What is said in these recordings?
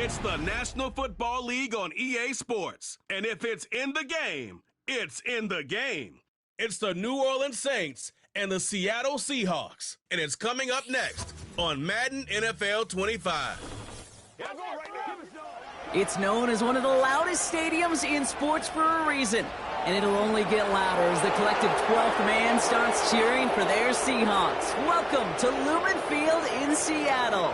It's the National Football League on EA Sports. And if it's in the game, it's in the game. It's the New Orleans Saints and the Seattle Seahawks. And it's coming up next on Madden NFL 25. It's known as one of the loudest stadiums in sports for a reason. And it'll only get louder as the collective 12th man starts cheering for their Seahawks. Welcome to Lumen Field in Seattle.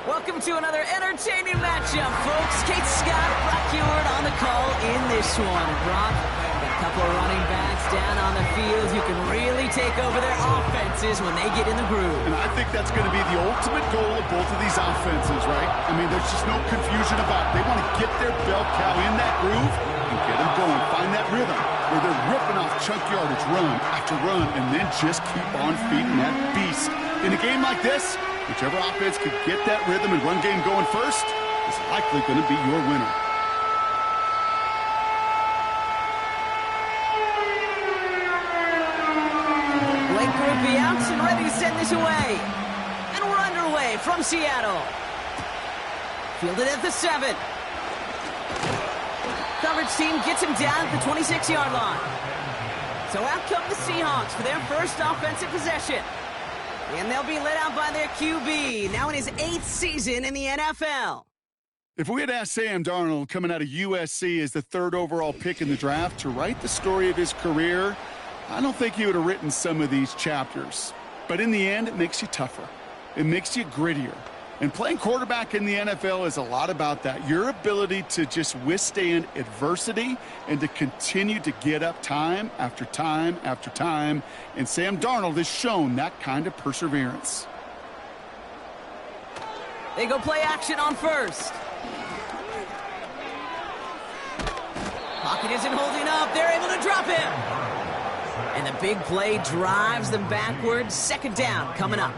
Welcome to another entertaining matchup, folks. Kate Scott, Brock Ewart on the call in this one. Brock, a couple of running backs down on the field who can really take over their offenses when they get in the groove. And I think that's going to be the ultimate goal of both of these offenses, right? I mean, there's just no confusion about it. They want to get their bell cow in that groove and get them going. Find that rhythm where they're ripping off chunk yardage run after run and then just keep on feeding that beast. In a game like this, whichever offense could get that rhythm and run game going first is likely going to be your winner. Blake Griffey out and ready to send this away. And we're underway from Seattle. Fielded at the 7. Coverage team gets him down at the 26-yard line. So out come the Seahawks for their first offensive possession. And they'll be led out by their QB, now in his 8th season in the NFL. If we had asked Sam Darnold, coming out of USC as the 3rd overall pick in the draft, to write the story of his career, I don't think he would have written some of these chapters. But in the end, it makes you tougher. It makes you grittier. And playing quarterback in the NFL is a lot about that. Your ability to just withstand adversity and to continue to get up time after time after time. And Sam Darnold has shown that kind of perseverance. They go play action on first. Pocket isn't holding up. They're able to drop him. And the big play drives them backwards. 2nd down coming up.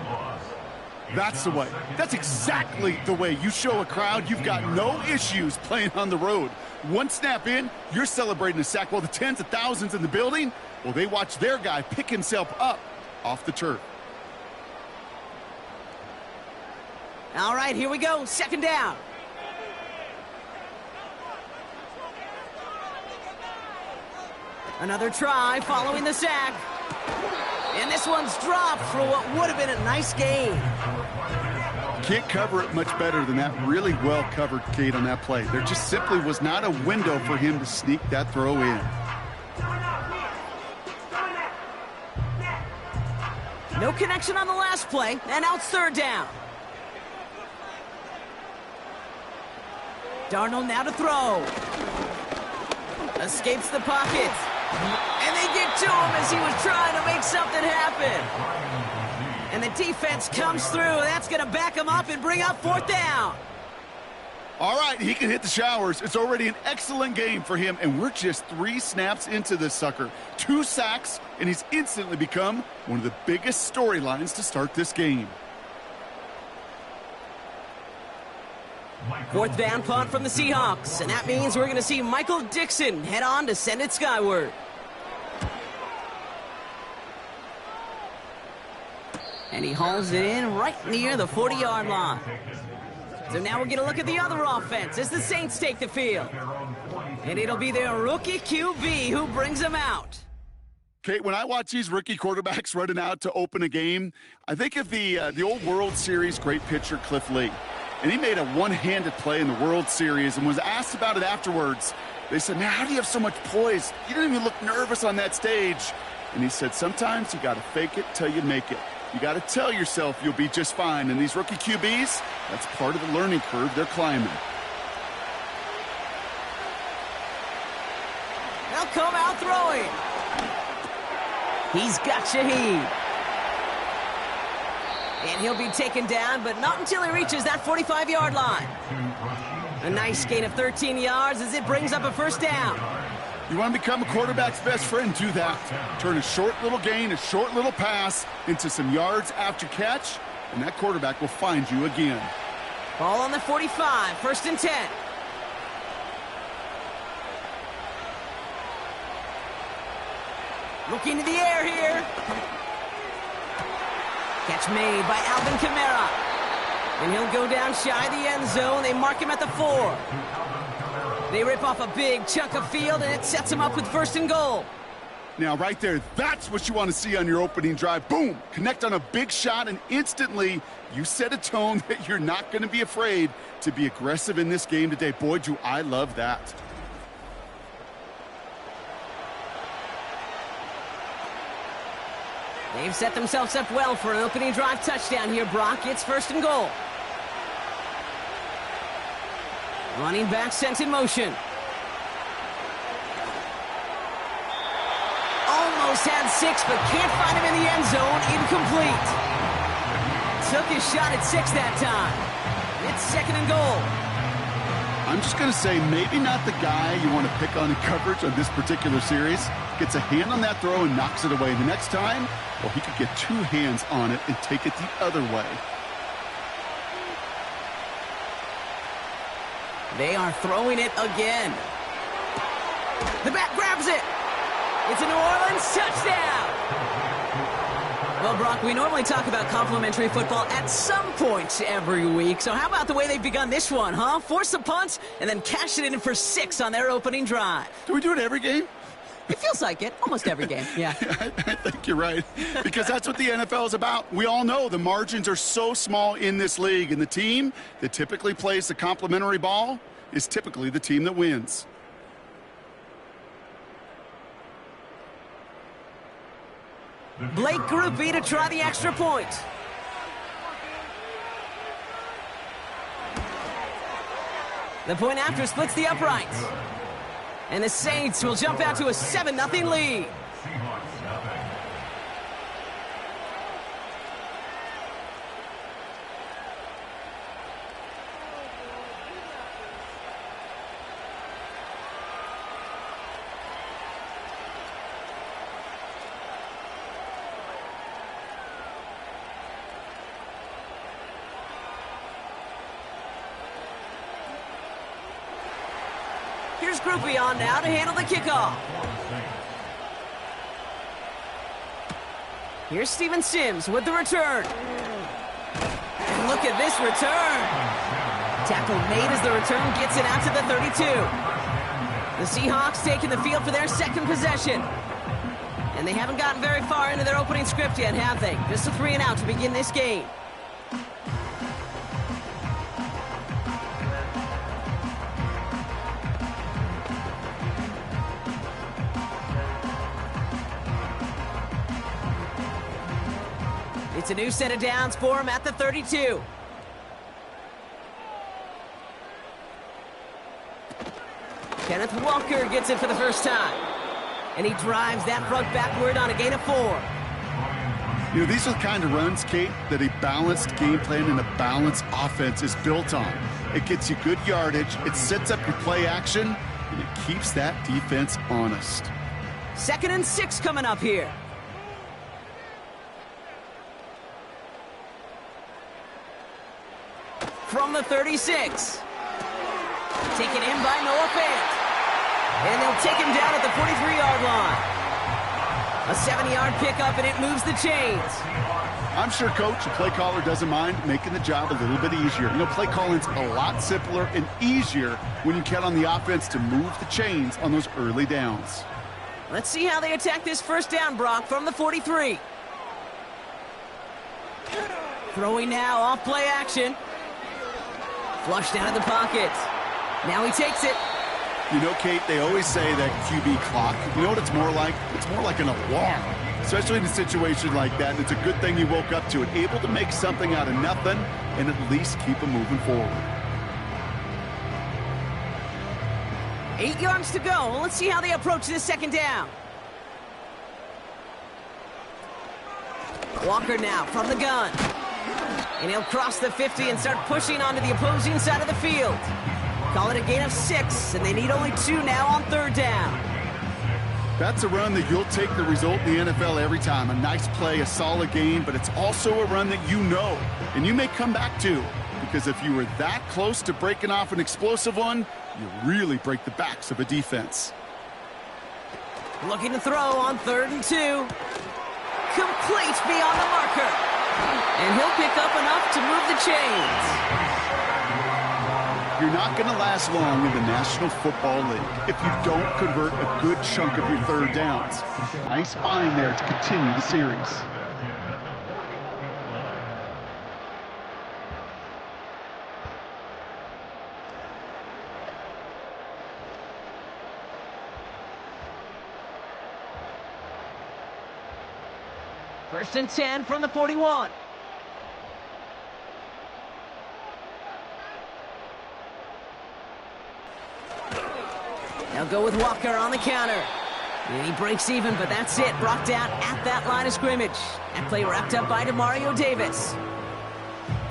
That's the way. That's exactly the way you show a crowd you've got no issues playing on the road. One snap in, you're celebrating a sack while the tens of thousands in the building, well, they watch their guy pick himself up off the turf. All right, here we go. 2nd down. Another try following the sack. And this one's dropped for what would have been a nice gain. Can't cover it much better than that. Really well covered, Kate, on that play. There just simply was not a window for him to sneak that throw in. No connection on the last play, and now it's 3rd down. Darnold now to throw. Escapes the pocket. And they get to him as he was trying to make something happen. And the defense comes through. That's going to back him up and bring up 4th down. All right, he can hit the showers. It's already an excellent game for him, and we're just 3 snaps into this sucker. 2 sacks, and he's instantly become one of the biggest storylines to start this game. 4th down punt from the Seahawks, and that means we're going to see Michael Dixon head on to send it skyward. And he hauls it in right near the 40-yard line. So now we're going to look at the other offense as the Saints take the field. And it'll be their rookie QB who brings them out. Kate, when I watch these rookie quarterbacks running out to open a game, I think of the old World Series great pitcher Cliff Lee. And he made a one-handed play in the World Series and was asked about it afterwards. They said, man, how do you have so much poise? You didn't even look nervous on that stage. And he said, sometimes you got to fake it till you make it. You got to tell yourself you'll be just fine. And these rookie QBs, that's part of the learning curve they're climbing. They'll come out throwing. He's got Shaheed. And he'll be taken down, but not until he reaches that 45-yard line. A nice gain of 13 yards as it brings up a 1st down. You want to become a quarterback's best friend, do that. Turn a short little gain, a short little pass into some yards after catch, and that quarterback will find you again. Ball on the 45, 1st and 10. Looking to the air here. Catch made by Alvin Kamara. And he'll go down shy of the end zone. They mark him at the 4. They rip off a big chunk of field, and it sets him up with 1st and goal. Now, right there, that's what you want to see on your opening drive. Boom! Connect on a big shot, and instantly you set a tone that you're not going to be afraid to be aggressive in this game today. Boy, do I love that. They've set themselves up well for an opening drive touchdown here, Brock. It's 1st and goal. Running back sent in motion. Almost had 6, but can't find him in the end zone. Incomplete. Took his shot at 6 that time. It's 2nd and goal. I'm just going to say maybe not the guy you want to pick on in coverage on this particular series. Gets a hand on that throw and knocks it away. The next time, well, he could get 2 hands on it and take it the other way. They are throwing it again. The back grabs it. It's a New Orleans touchdown. Well, Brock, we normally talk about complimentary football at some point every week. So how about the way they've begun this one, huh? Force the punt and then cash it in for 6 on their opening drive. Do we do it every game? It feels like it. Almost every game, yeah. I think you're right, because that's what the NFL is about. We all know the margins are so small in this league, and the team that typically plays the complimentary ball is typically the team that wins. Blake Groupie to try the extra point. The point after splits the uprights. And the Saints will jump out to a 7-0 lead. Here's Groupie on now to handle the kickoff. Here's Steven Sims with the return. And look at this return. Tackle made as the return gets it out to the 32. The Seahawks taking the field for their 2nd possession. And they haven't gotten very far into their opening script yet, have they? Just a 3 and out to begin this game. It's a new set of downs for him at the 32. Kenneth Walker gets it for the first time. And he drives that front backward on a gain of 4. You know, these are the kind of runs, Kate, that a balanced game plan and a balanced offense is built on. It gets you good yardage, it sets up your play action, and it keeps that defense honest. 2nd and 6 coming up here. From the 36. Taken in by Noah Fant. And they'll take him down at the 43-yard line. A 7-yard pickup, and it moves the chains. I'm sure, Coach, the play caller doesn't mind making the job a little bit easier. You know, play calling's a lot simpler and easier when you count on the offense to move the chains on those early downs. Let's see how they attack this first down, Brock, from the 43. Throwing now, off play action. Flushed out of the pocket. Now he takes it. You know, Kate, they always say that QB clock, you know what it's more like? It's more like an alarm, especially in a situation like that. And it's a good thing you woke up to it, able to make something out of nothing and at least keep them moving forward. 8 yards to go. Let's see how they approach this 2nd down. Walker now from the gun. And he'll cross the 50 and start pushing onto the opposing side of the field. Call it a gain of 6, and they need only 2 now on 3rd down. That's a run that you'll take the result in the NFL every time. A nice play, a solid game, but it's also a run that you know, and you may come back to. Because if you were that close to breaking off an explosive one, you really break the backs of a defense. Looking to throw on 3rd and 2. Complete beyond the marker. And he'll pick up enough to move the chains. You're not going to last long in the National Football League if you don't convert a good chunk of your third downs. Nice find there to continue the series. First and 10 from the 41. They'll go with Walker on the counter. And he breaks even, but that's it. Brought down at that line of scrimmage. That play wrapped up by Demario Davis.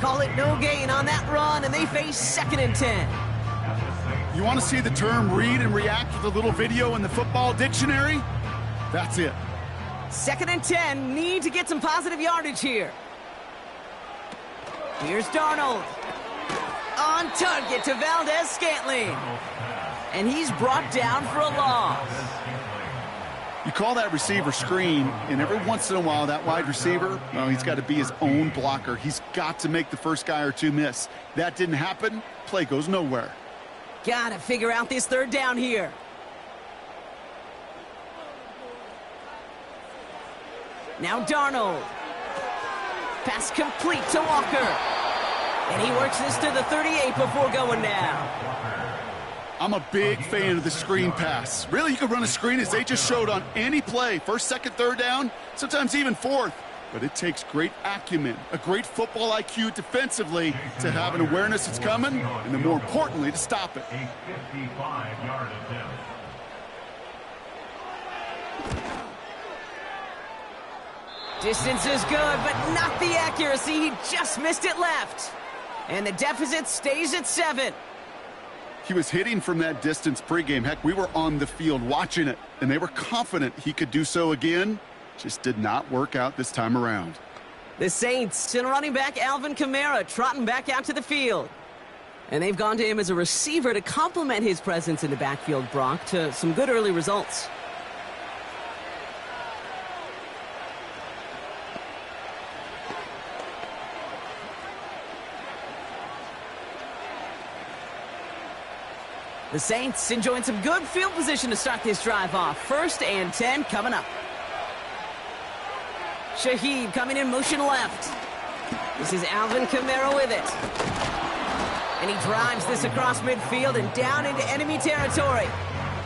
Call it no gain on that run, and they face 2nd and 10. You want to see the term read and react with a little video in the football dictionary? That's it. 2nd and 10, need to get some positive yardage here. Here's Darnold. On target to Valdez-Scantling. And he's brought down for a loss. You call that receiver screen, and every once in a while, that wide receiver, well, he's got to be his own blocker. He's got to make the first guy or two miss. That didn't happen, play goes nowhere. Got to figure out this 3rd down here. Now Darnold. Pass complete to Walker. And he works this to the 38 before going down. I'm a big fan of the screen pass. Really, you can run a screen as they just showed on any play. 1st, 2nd, 3rd down, sometimes even 4th. But it takes great acumen, a great football IQ defensively to have an awareness it's coming, and then more importantly, to stop it. A 55-yard attempt. Distance is good, but not the accuracy. He just missed it left. And the deficit stays at 7. He was hitting from that distance pregame. Heck, we were on the field watching it, and they were confident he could do so again. Just did not work out this time around. The Saints and running back Alvin Kamara trotting back out to the field. And they've gone to him as a receiver to complement his presence in the backfield, Brock, to some good early results. The Saints enjoying some good field position to start this drive off. 1st and 10 coming up. Shaheed coming in motion left. This is Alvin Kamara with it. And he drives this across midfield and down into enemy territory.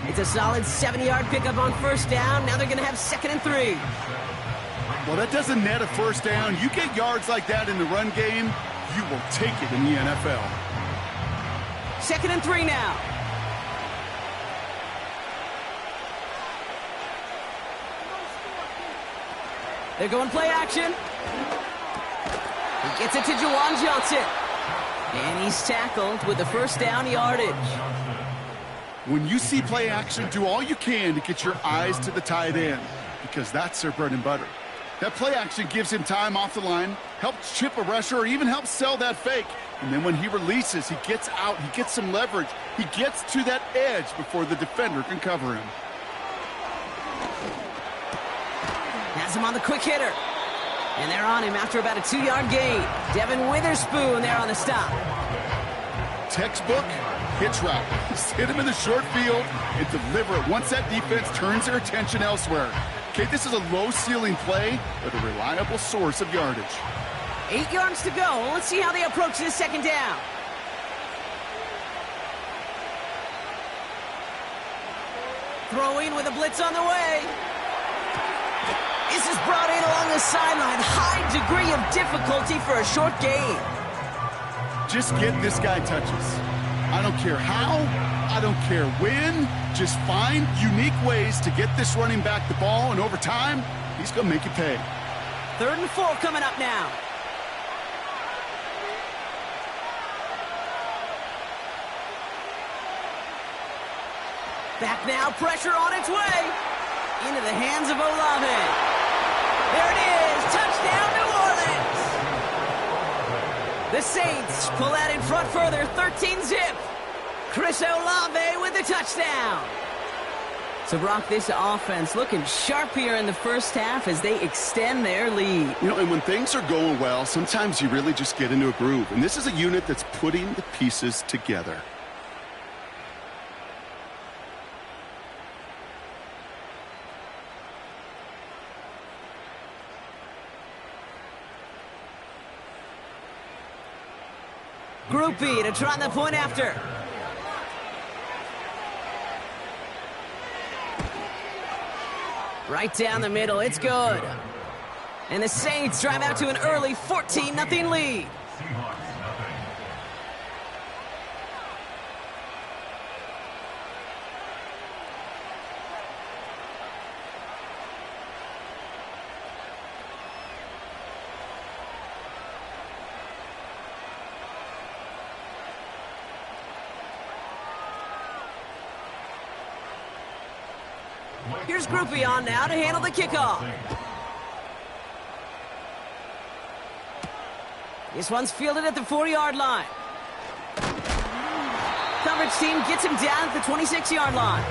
It's a solid 70-yard pickup on 1st down. Now they're going to have 2nd and 3. Well, that doesn't net a 1st down. You get yards like that in the run game, you will take it in the NFL. 2nd and 3 now. They're going play action. He gets it to Juwan Johnson. And he's tackled with the 1st down yardage. When you see play action, do all you can to get your eyes to the tight end, because that's their bread and butter. That play action gives him time off the line, helps chip a rusher, or even helps sell that fake. And then when he releases, he gets out, he gets some leverage. He gets to that edge before the defender can cover him. Has him on the quick hitter. And they're on him after about a 2-yard gain. Devin Witherspoon there on the stop. Textbook hitch route. Just hit him in the short field and deliver it once that defense turns their attention elsewhere. Okay, this is a low-ceiling play, but a reliable source of yardage. 8 yards to go. Let's see how they approach this 2nd down. Throwing with a blitz on the way. This is brought in along the sideline. High degree of difficulty for a short gain. Just get this guy touches. I don't care how, I don't care when. Just find unique ways to get this running back the ball, and over time, he's going to make you pay. 3rd and 4 coming up now. Back now, pressure on its way. Into the hands of Olave. There it is, touchdown New Orleans. The Saints pull that in front further, 13-zip. Chris Olave with the touchdown. So, Brock, this offense looking sharp here in the first half as they extend their lead. You know, and when things are going well, sometimes you really just get into a groove. And this is a unit that's putting the pieces together. Group B to try the point after. Right down the middle, it's good. And the Saints drive out to an early 14-0 lead. Seahawks, nothing. Here's Group B on now to handle the kickoff. This one's fielded at the 40-yard line. Coverage team gets him down at the 26-yard line.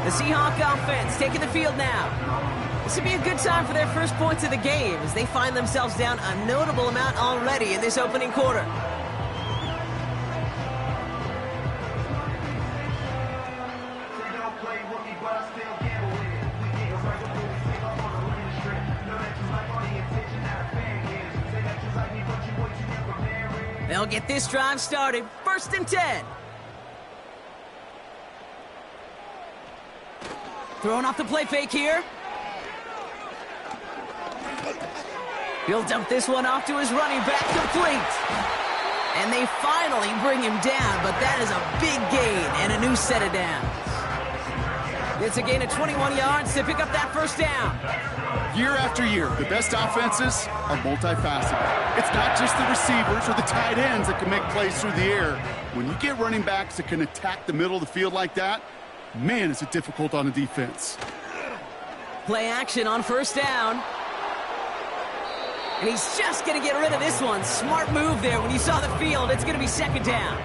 The Seahawks offense taking the field now. This would be a good time for their first points of the game as they find themselves down a notable amount already in this opening quarter. They'll get this drive started. 1st and 10. Throwing off the play fake here. He'll dump this one off to his running back, complete. And they finally bring him down, but that is a big gain and a new set of downs. It's a gain of 21 yards to pick up that first down. Year after year, the best offenses are multifaceted. It's not just the receivers or the tight ends that can make plays through the air. When you get running backs that can attack the middle of the field like that, man, is it difficult on a defense. Play action on 1st down. And he's just going to get rid of this one. Smart move there. When you saw the field, it's going to be 2nd down.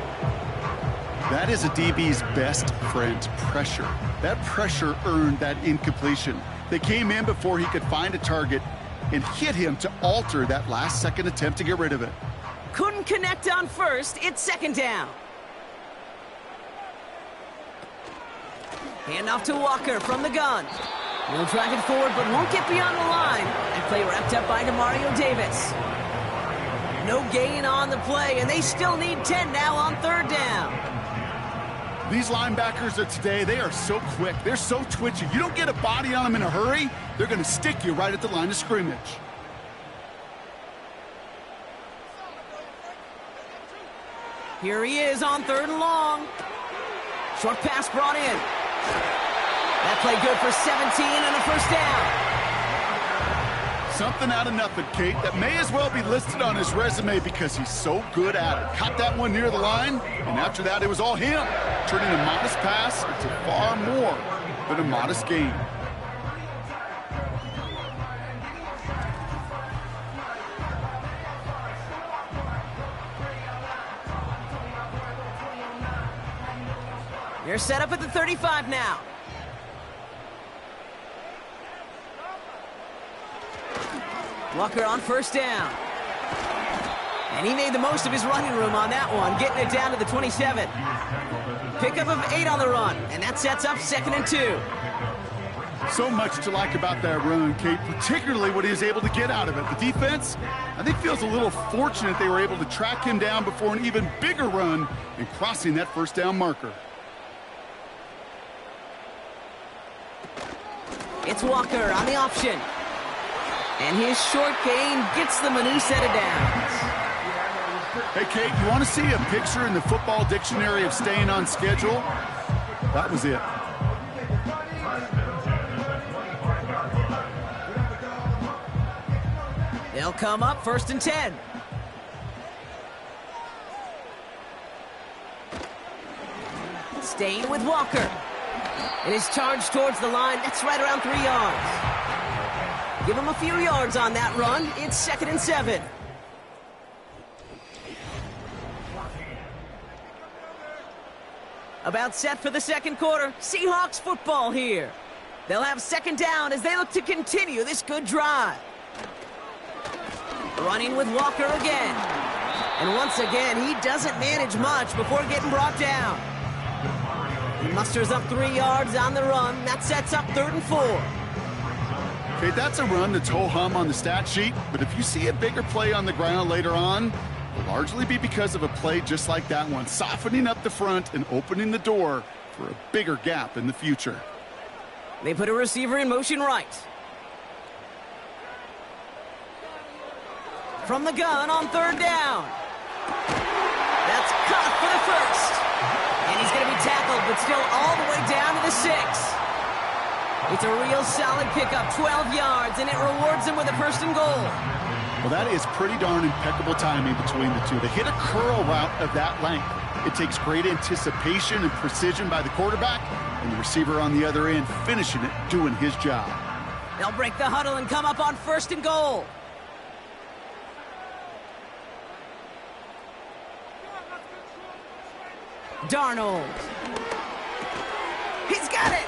That is a DB's best friend, pressure. That pressure earned that incompletion. They came in before he could find a target and hit him to alter that last-second attempt to get rid of it. Couldn't connect on 1st. It's 2nd down. Hand off to Walker from the gun. He'll drive it forward, but won't get beyond the line. And play wrapped up by Demario Davis. No gain on the play, and they still need 10 now on 3rd down. These linebackers of today, they are so quick. They're so twitchy. You don't get a body on them in a hurry, they're going to stick you right at the line of scrimmage. Here he is on 3rd and long. Short pass brought in. That play good for 17 and a 1st down. Something out of nothing, Kate, that may as well be listed on his resume because he's so good at it. Caught that one near the line, and after that, it was all him, turning a modest pass into far more than a modest gain. They're set up at the 35 now. Walker on 1st down. And he made the most of his running room on that one, getting it down to the 27. Pickup of 8 on the run, and that sets up 2nd and 2. So much to like about that run, Kate, particularly what he was able to get out of it. The defense, I think, feels a little fortunate they were able to track him down before an even bigger run and crossing that 1st down marker. It's Walker on the option. And his short gain gets them a new set of downs. Hey, Kate, you want to see a picture in the football dictionary of staying on schedule? That was it. They'll come up 1st and 10. Staying with Walker. And his charge towards the line, that's right around 3 yards. Give him a few yards on that run. It's 2nd and 7. About set for the second quarter. Seahawks football here. They'll have second down as they look to continue this good drive. Running with Walker again. And once again, he doesn't manage much before getting brought down. He musters up 3 yards on the run. That sets up 3rd and 4. Okay, that's a run that's ho-hum on the stat sheet, but if you see a bigger play on the ground later on, it'll largely be because of a play just like that one, softening up the front and opening the door for a bigger gap in the future. They put a receiver in motion right. From the gun on 3rd down. That's caught for the first. And he's going to be tackled, but still all the way down to the 6. It's a real solid pickup, 12 yards, and it rewards him with a 1st and goal. Well, that is pretty darn impeccable timing between the two. To hit a curl route of that length, it takes great anticipation and precision by the quarterback, and the receiver on the other end finishing it, doing his job. They'll break the huddle and come up on 1st and goal. Darnold. He's got it!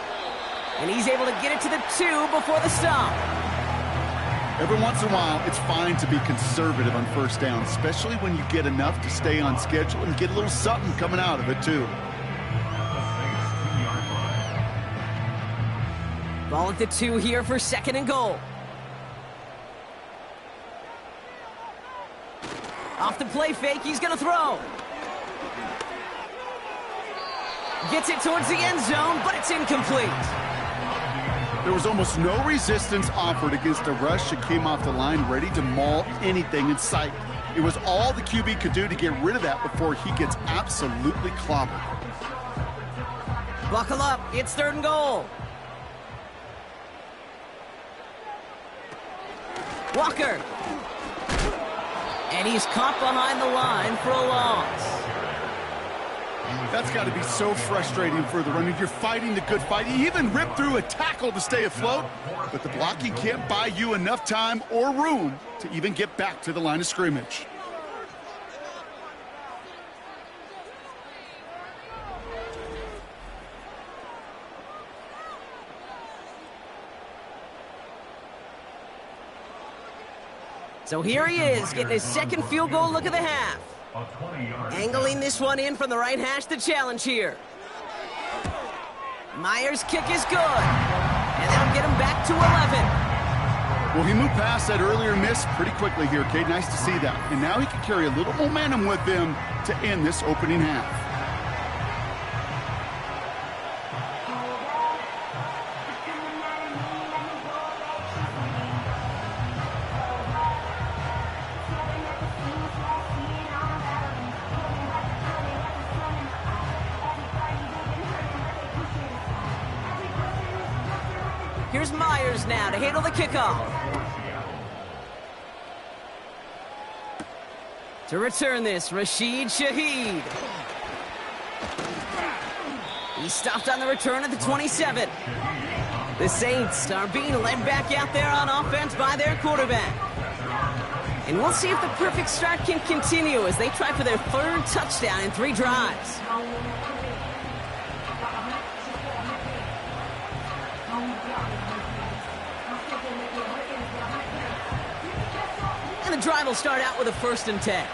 And he's able to get it to the 2 before the stop. Every once in a while, it's fine to be conservative on 1st down, especially when you get enough to stay on schedule and get a little something coming out of it, too. Ball at the 2 here for 2nd and goal. Off the play fake, he's going to throw. Gets it towards the end zone, but it's incomplete. There was almost no resistance offered against a rush that came off the line ready to maul anything in sight. It was all the QB could do to get rid of that before he gets absolutely clobbered. Buckle up, it's 3rd and goal. Walker. And he's caught behind the line for a loss. That's got to be so frustrating for the runner. You're fighting the good fight. You even ripped through a tackle to stay afloat, but the blocking can't buy you enough time or room to even get back to the line of scrimmage. So here he is, getting his 2nd field goal look of the half. Angling this one in from the right hash, the challenge here. Myers' kick is good. And that'll get him back to 11. Well, he moved past that earlier miss pretty quickly here, Kate. Nice to see that. And now he can carry a little momentum with him to end this opening half. Here's Myers now to handle the kickoff. To return this, Rashid Shaheed. He's stopped on the return at the 27. The Saints are being led back out there on offense by their quarterback. And we'll see if the perfect start can continue as they try for their 3rd touchdown in 3 drives. And the drive will start out with a 1st and 10.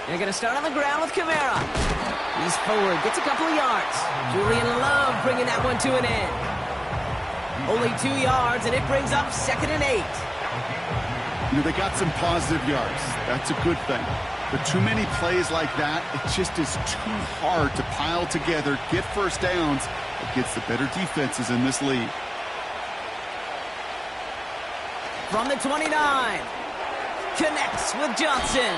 They're going to start on the ground with Kamara. He's forward, gets a couple of yards. Julian Love bringing that one to an end. Only 2 yards, and it brings up 2nd and 8. You know, they got some positive yards. That's a good thing. But too many plays like that, it just is too hard to pile together, get 1st downs against the better defenses in this league. From the 29, connects with Johnson.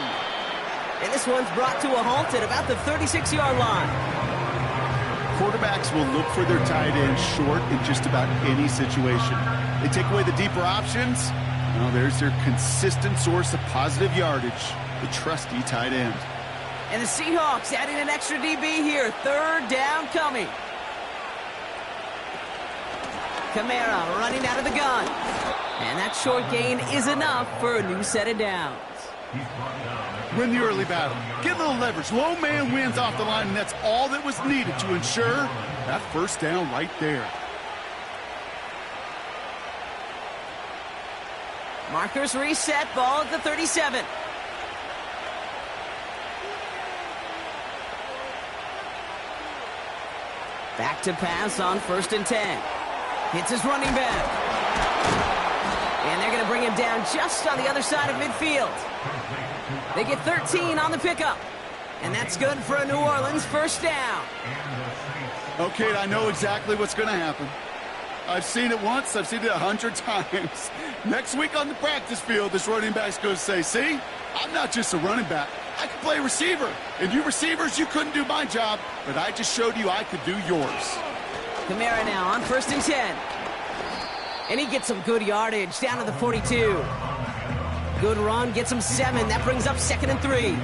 And this one's brought to a halt at about the 36-yard line. Quarterbacks will look for their tight end short in just about any situation. They take away the deeper options. Well, there's their consistent source of positive yardage, the trusty tight end. And the Seahawks adding an extra DB here. 3rd down coming. Kamara running out of the gun. And that short gain is enough for a new set of downs. He's brought down Win the early battle. Get a little leverage. Low man wins off the line, and that's all that was needed to ensure that first down right there. Markers reset, ball at the 37. Back to pass on 1st and 10. Hits his running back. And they're going to bring him down just on the other side of midfield. They get 13 on the pickup. And that's good for a New Orleans first down. Okay, I know exactly what's going to happen. I've seen it once. I've seen it 100 times. Next week on the practice field, this running back's going to say, see, I'm not just a running back. I can play receiver. And you receivers, you couldn't do my job, but I just showed you I could do yours. Kamara now on 1st and 10. And he gets some good yardage down to the 42. Good run, gets him 7. That brings up 2nd and 3.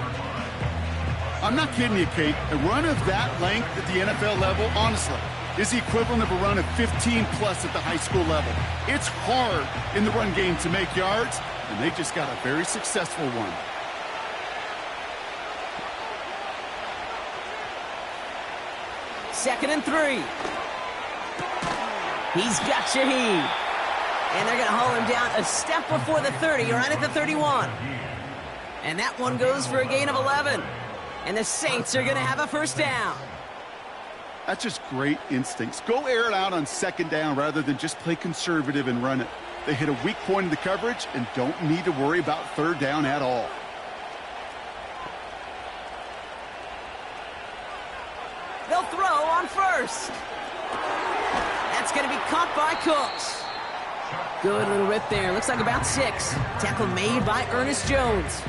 I'm not kidding you, Kate. A run of that length at the NFL level, honestly, is the equivalent of a run of 15-plus at the high school level. It's hard in the run game to make yards, and they just got a very successful one. Second and 3. He's got Shaheed. And they're going to haul him down a step before the 30, right at the 31. And that one goes for a gain of 11. And the Saints are going to have a first down. That's just great instincts. Go air it out on 2nd down rather than just play conservative and run it. They hit a weak point in the coverage and don't need to worry about 3rd down at all. They'll throw on 1st. That's going to be caught by Cooks. Good little rip there. Looks like about 6. Tackle made by Ernest Jones.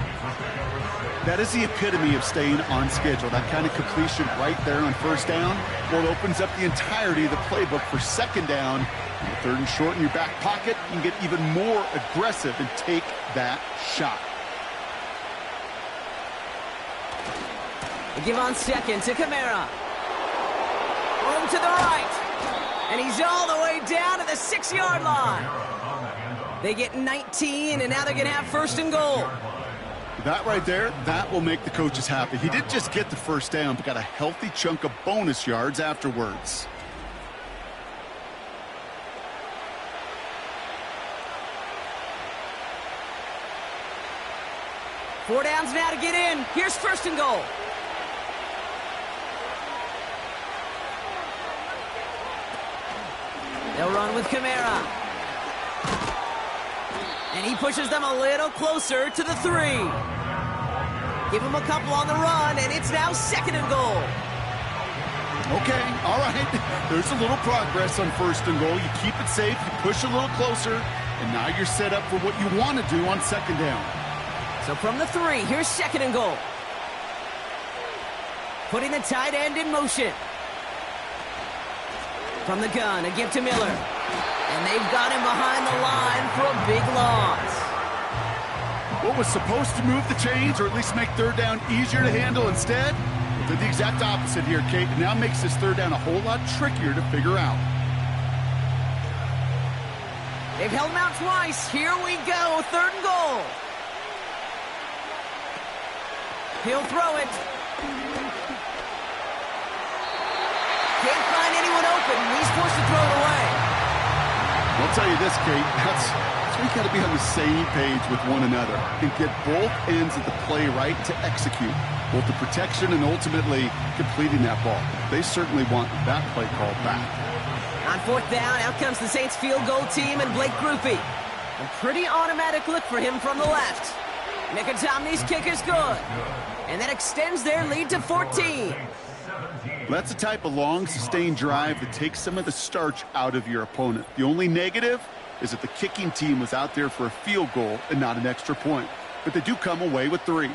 That is the epitome of staying on schedule. That kind of completion right there on 1st down, well, it opens up the entirety of the playbook for 2nd down. And 3rd and short in your back pocket, you can get even more aggressive and take that shot. They give on 2nd to Kamara. Room to the right. And he's all the way down to the 6-yard line. They get 19, and now they're going to have 1st and goal. That right there, that will make the coaches happy. He didn't just get the 1st down, but got a healthy chunk of bonus yards afterwards. Four downs now to get in. Here's 1st and goal. They'll run with Kamara. And he pushes them a little closer to the 3. Give him a couple on the run, and it's now 2nd and goal. Okay, all right. There's a little progress on 1st and goal. You keep it safe, you push a little closer, and now you're set up for what you want to do on 2nd down. So from the 3, here's 2nd and goal. Putting the tight end in motion. From the gun, a give to Miller. And they've got him behind the line for a big loss. What was supposed to move the chains, or at least make 3rd down easier to handle instead, did the exact opposite here, Kate. It now makes this 3rd down a whole lot trickier to figure out. They've held him out twice. Here we go, 3rd and goal. He'll throw it. Can't find anyone open. He's forced to throw it away. I'll tell you this, Kate. That's we got to be on the same page with one another and get both ends of the play right to execute both the protection and ultimately completing that ball. They certainly want that play called back. On 4th down, out comes the Saints field goal team and Blake Grupe. A pretty automatic look for him from the left. Nicotomney's kick is good. And that extends their lead to 14. That's the type of long, sustained drive that takes some of the starch out of your opponent. The only negative is that the kicking team was out there for a field goal and not an extra point. But they do come away with 3.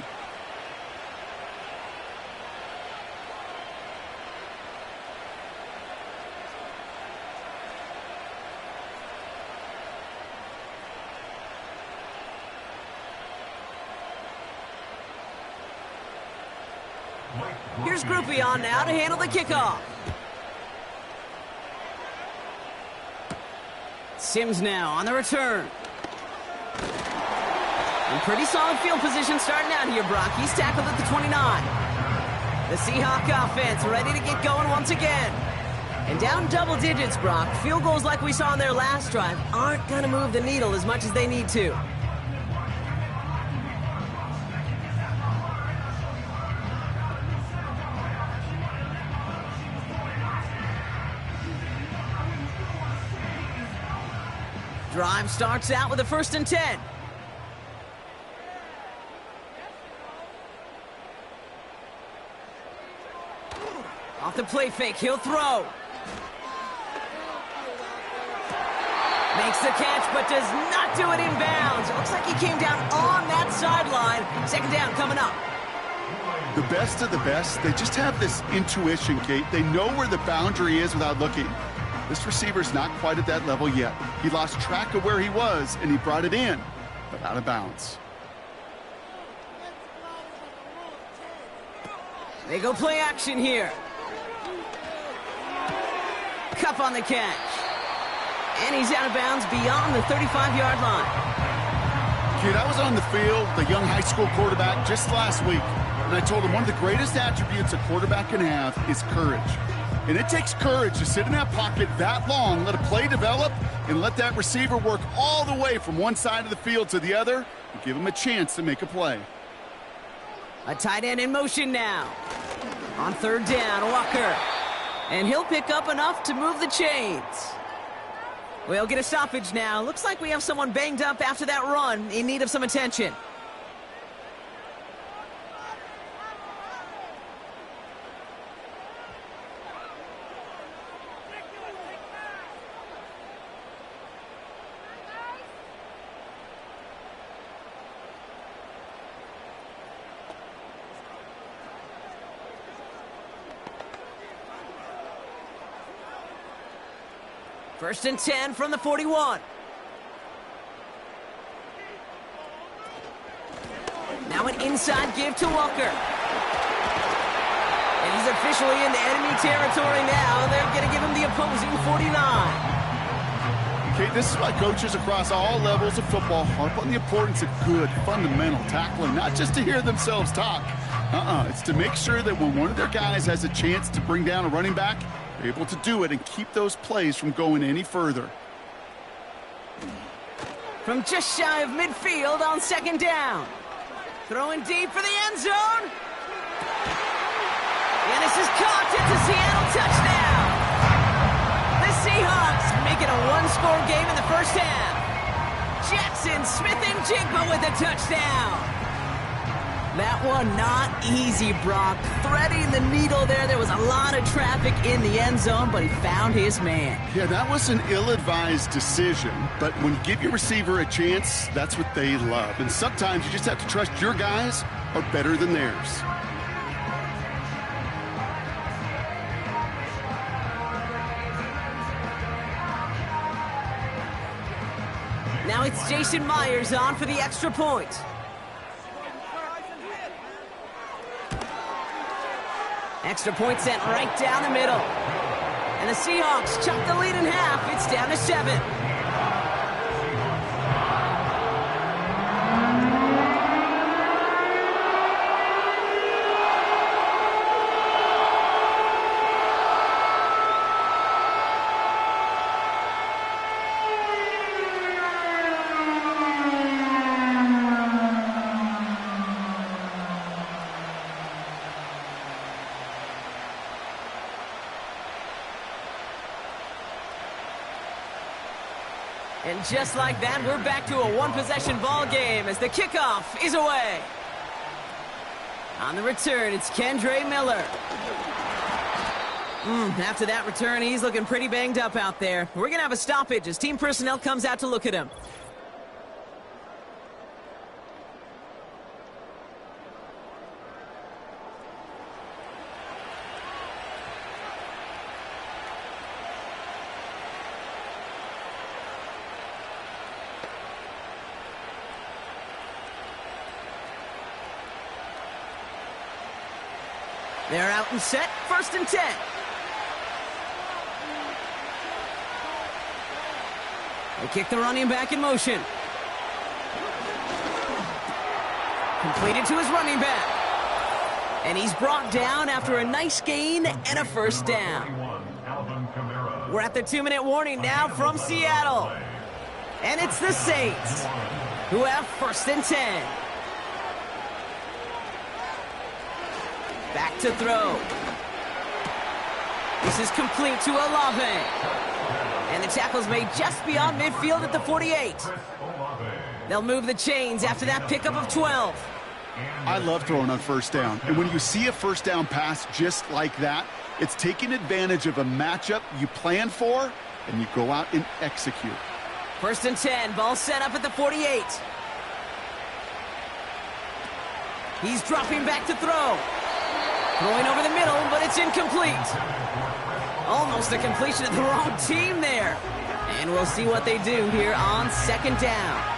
Here's Grupe on now to handle the kickoff. Sims now on the return. In pretty solid field position starting out here, Brock. He's tackled at the 29. The Seahawk offense ready to get going once again. And down double digits, Brock. Field goals like we saw on their last drive aren't going to move the needle as much as they need to. Drive starts out with a 1st and 10. Off the play fake, he'll throw. Makes the catch, but does not do it in bounds. It looks like he came down on that sideline. 2nd down coming up. The best of the best, they just have this intuition, Kate. They know where the boundary is without looking. This receiver's not quite at that level yet. He lost track of where he was, and he brought it in, but out of bounds. They go play action here. Cup on the catch. And he's out of bounds beyond the 35-yard line. Kid, I was on the field, the young high school quarterback, just last week. And I told him one of the greatest attributes a quarterback can have is courage. And it takes courage to sit in that pocket that long, let a play develop, and let that receiver work all the way from one side of the field to the other, and give him a chance to make a play. A tight end in motion now. On 3rd down, Walker. And he'll pick up enough to move the chains. We'll get a stoppage now. Looks like we have someone banged up after that run, in need of some attention. First and 10 from the 41. Now an inside give to Walker. And he's officially into enemy territory now. They're going to give him the opposing 49. Okay, this is why coaches across all levels of football harp on the importance of good, fundamental tackling, not just to hear themselves talk. It's to make sure that when one of their guys has a chance to bring down a running back, they're able to do it and keep those plays from going any further. From just shy of midfield on 2nd down. Throwing deep for the end zone. And this is caught. It's a Seattle touchdown. The Seahawks make it a one-score game in the first half. Jackson Smith-Njigba with a touchdown. That one not easy, Brock. Threading the needle there. There was a lot of traffic in the end zone, but he found his man. Yeah, that was an ill-advised decision, but when you give your receiver a chance, that's what they love. And sometimes you just have to trust your guys are better than theirs. Now it's Jason Myers on for the extra point. Extra point sent right down the middle. And the Seahawks chop the lead in half. It's down to 7. And just like that, we're back to a one-possession ball game as the kickoff is away. On the return, it's Kendre Miller. After that return, he's looking pretty banged up out there. We're going to have a stoppage as team personnel comes out to look at him. They're out and set, 1st and 10. They kick the running back in motion. Completed to his running back. And he's brought down after a nice gain and a first down. We're at the 2-minute warning now from Seattle. And it's the Saints who have 1st and 10. Back to throw. This is complete to Olave. And the tackle's made just beyond midfield at the 48. They'll move the chains after that pickup of 12. I love throwing on first down. And when you see a first down pass just like that, it's taking advantage of a matchup you plan for, and you go out and execute. 1st and 10, ball set up at the 48. He's dropping back to throw. Throwing over the middle, but it's incomplete. Almost a completion of the wrong team there. And we'll see what they do here on 2nd down.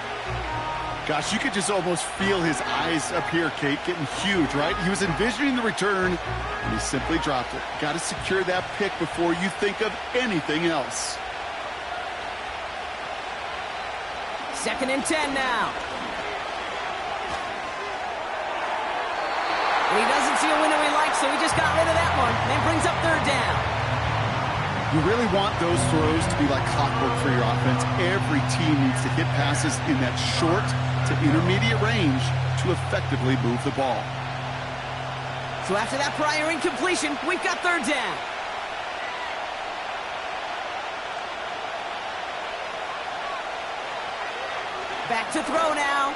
Gosh, you could just almost feel his eyes up here, Kate, getting huge, right? He was envisioning the return, and he simply dropped it. Got to secure that pick before you think of anything else. 2nd and 10 now. And he doesn't see a window he likes, so he just got rid of that one. And brings up 3rd down. You really want those throws to be like clockwork for your offense. Every team needs to hit passes in that short to intermediate range to effectively move the ball. So after that prior incompletion, we've got 3rd down. Back to throw now.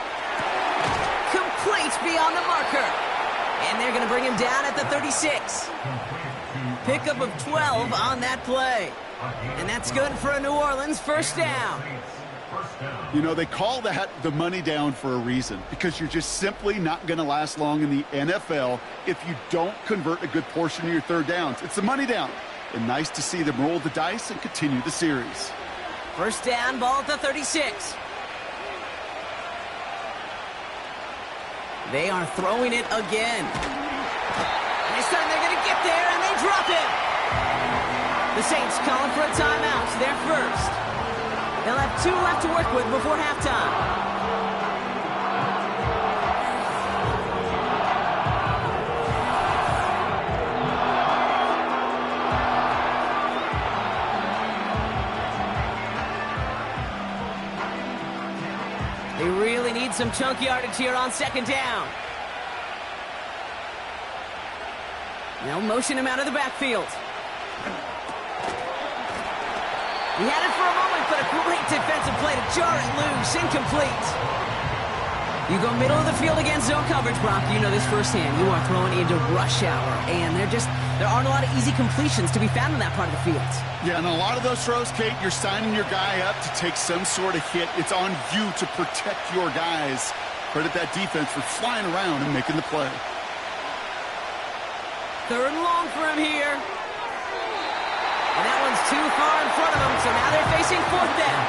Complete beyond the marker. And they're going to bring him down at the 36. Pickup of 12 on that play. And that's good for a New Orleans 1st down. You know, they call that the money down for a reason, because you're just simply not going to last long in the NFL if you don't convert a good portion of your 3rd downs. It's the money down. And nice to see them roll the dice and continue the series. 1st down, ball at the 36. They are throwing it again. And this time they're going to get there, and they drop it. The Saints calling for a timeout. They're first. They'll have 2 left to work with before halftime. They really need some chunk yardage here on 2nd down. They'll motion him out of the backfield. He had it for a moment, but a great defensive play to jar it loose. Incomplete. You go middle of the field against zone coverage, Brock. You know this firsthand. You are throwing into rush hour, and there aren't a lot of easy completions to be found in that part of the field. Yeah, and a lot of those throws, Kate, you're signing your guy up to take some sort of hit. It's on you to protect your guys. Credit that defense for flying around and making the play. 3rd and long for him here. And that one's too far in front of them, so now they're facing 4th down.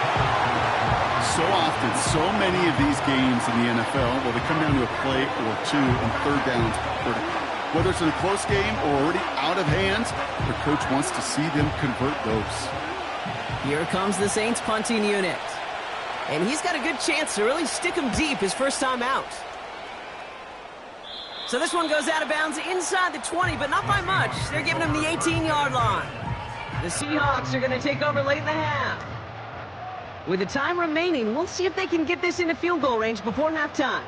So often, so many of these games in the NFL, well, they come down to a play or 2 and 3rd downs critical. Whether it's in a close game or already out of hands, the coach wants to see them convert those. Here comes the Saints punting unit. And he's got a good chance to really stick him deep his first time out. So this one goes out of bounds inside the 20, but not by much. They're giving him the 18-yard line. The Seahawks are going to take over late in the half. With the time remaining, we'll see if they can get this into field goal range before halftime.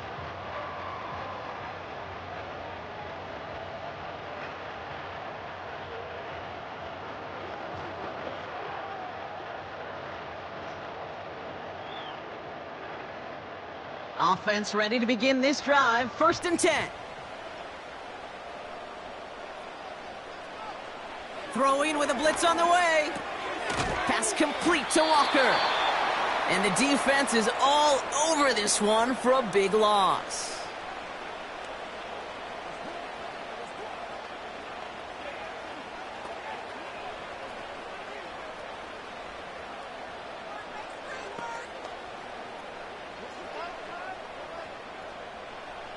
Offense ready to begin this drive. 1st and 10. Throwing with a blitz on the way. Pass complete to Walker. And the defense is all over this one for a big loss.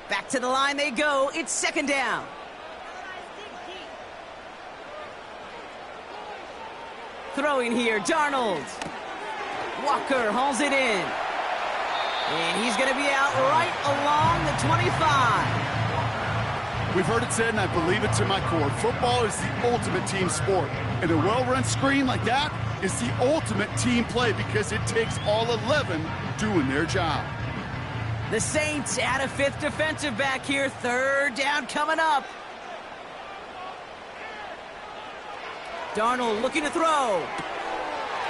Back to the line they go. It's 2nd down. Throwing here, Darnold. Walker hauls it in. And he's going to be out right along the 25. We've heard it said, and I believe it to my core, football is the ultimate team sport. And a well-run screen like that is the ultimate team play because it takes all 11 doing their job. The Saints add a fifth defensive back here. Third down coming up. Darnold looking to throw.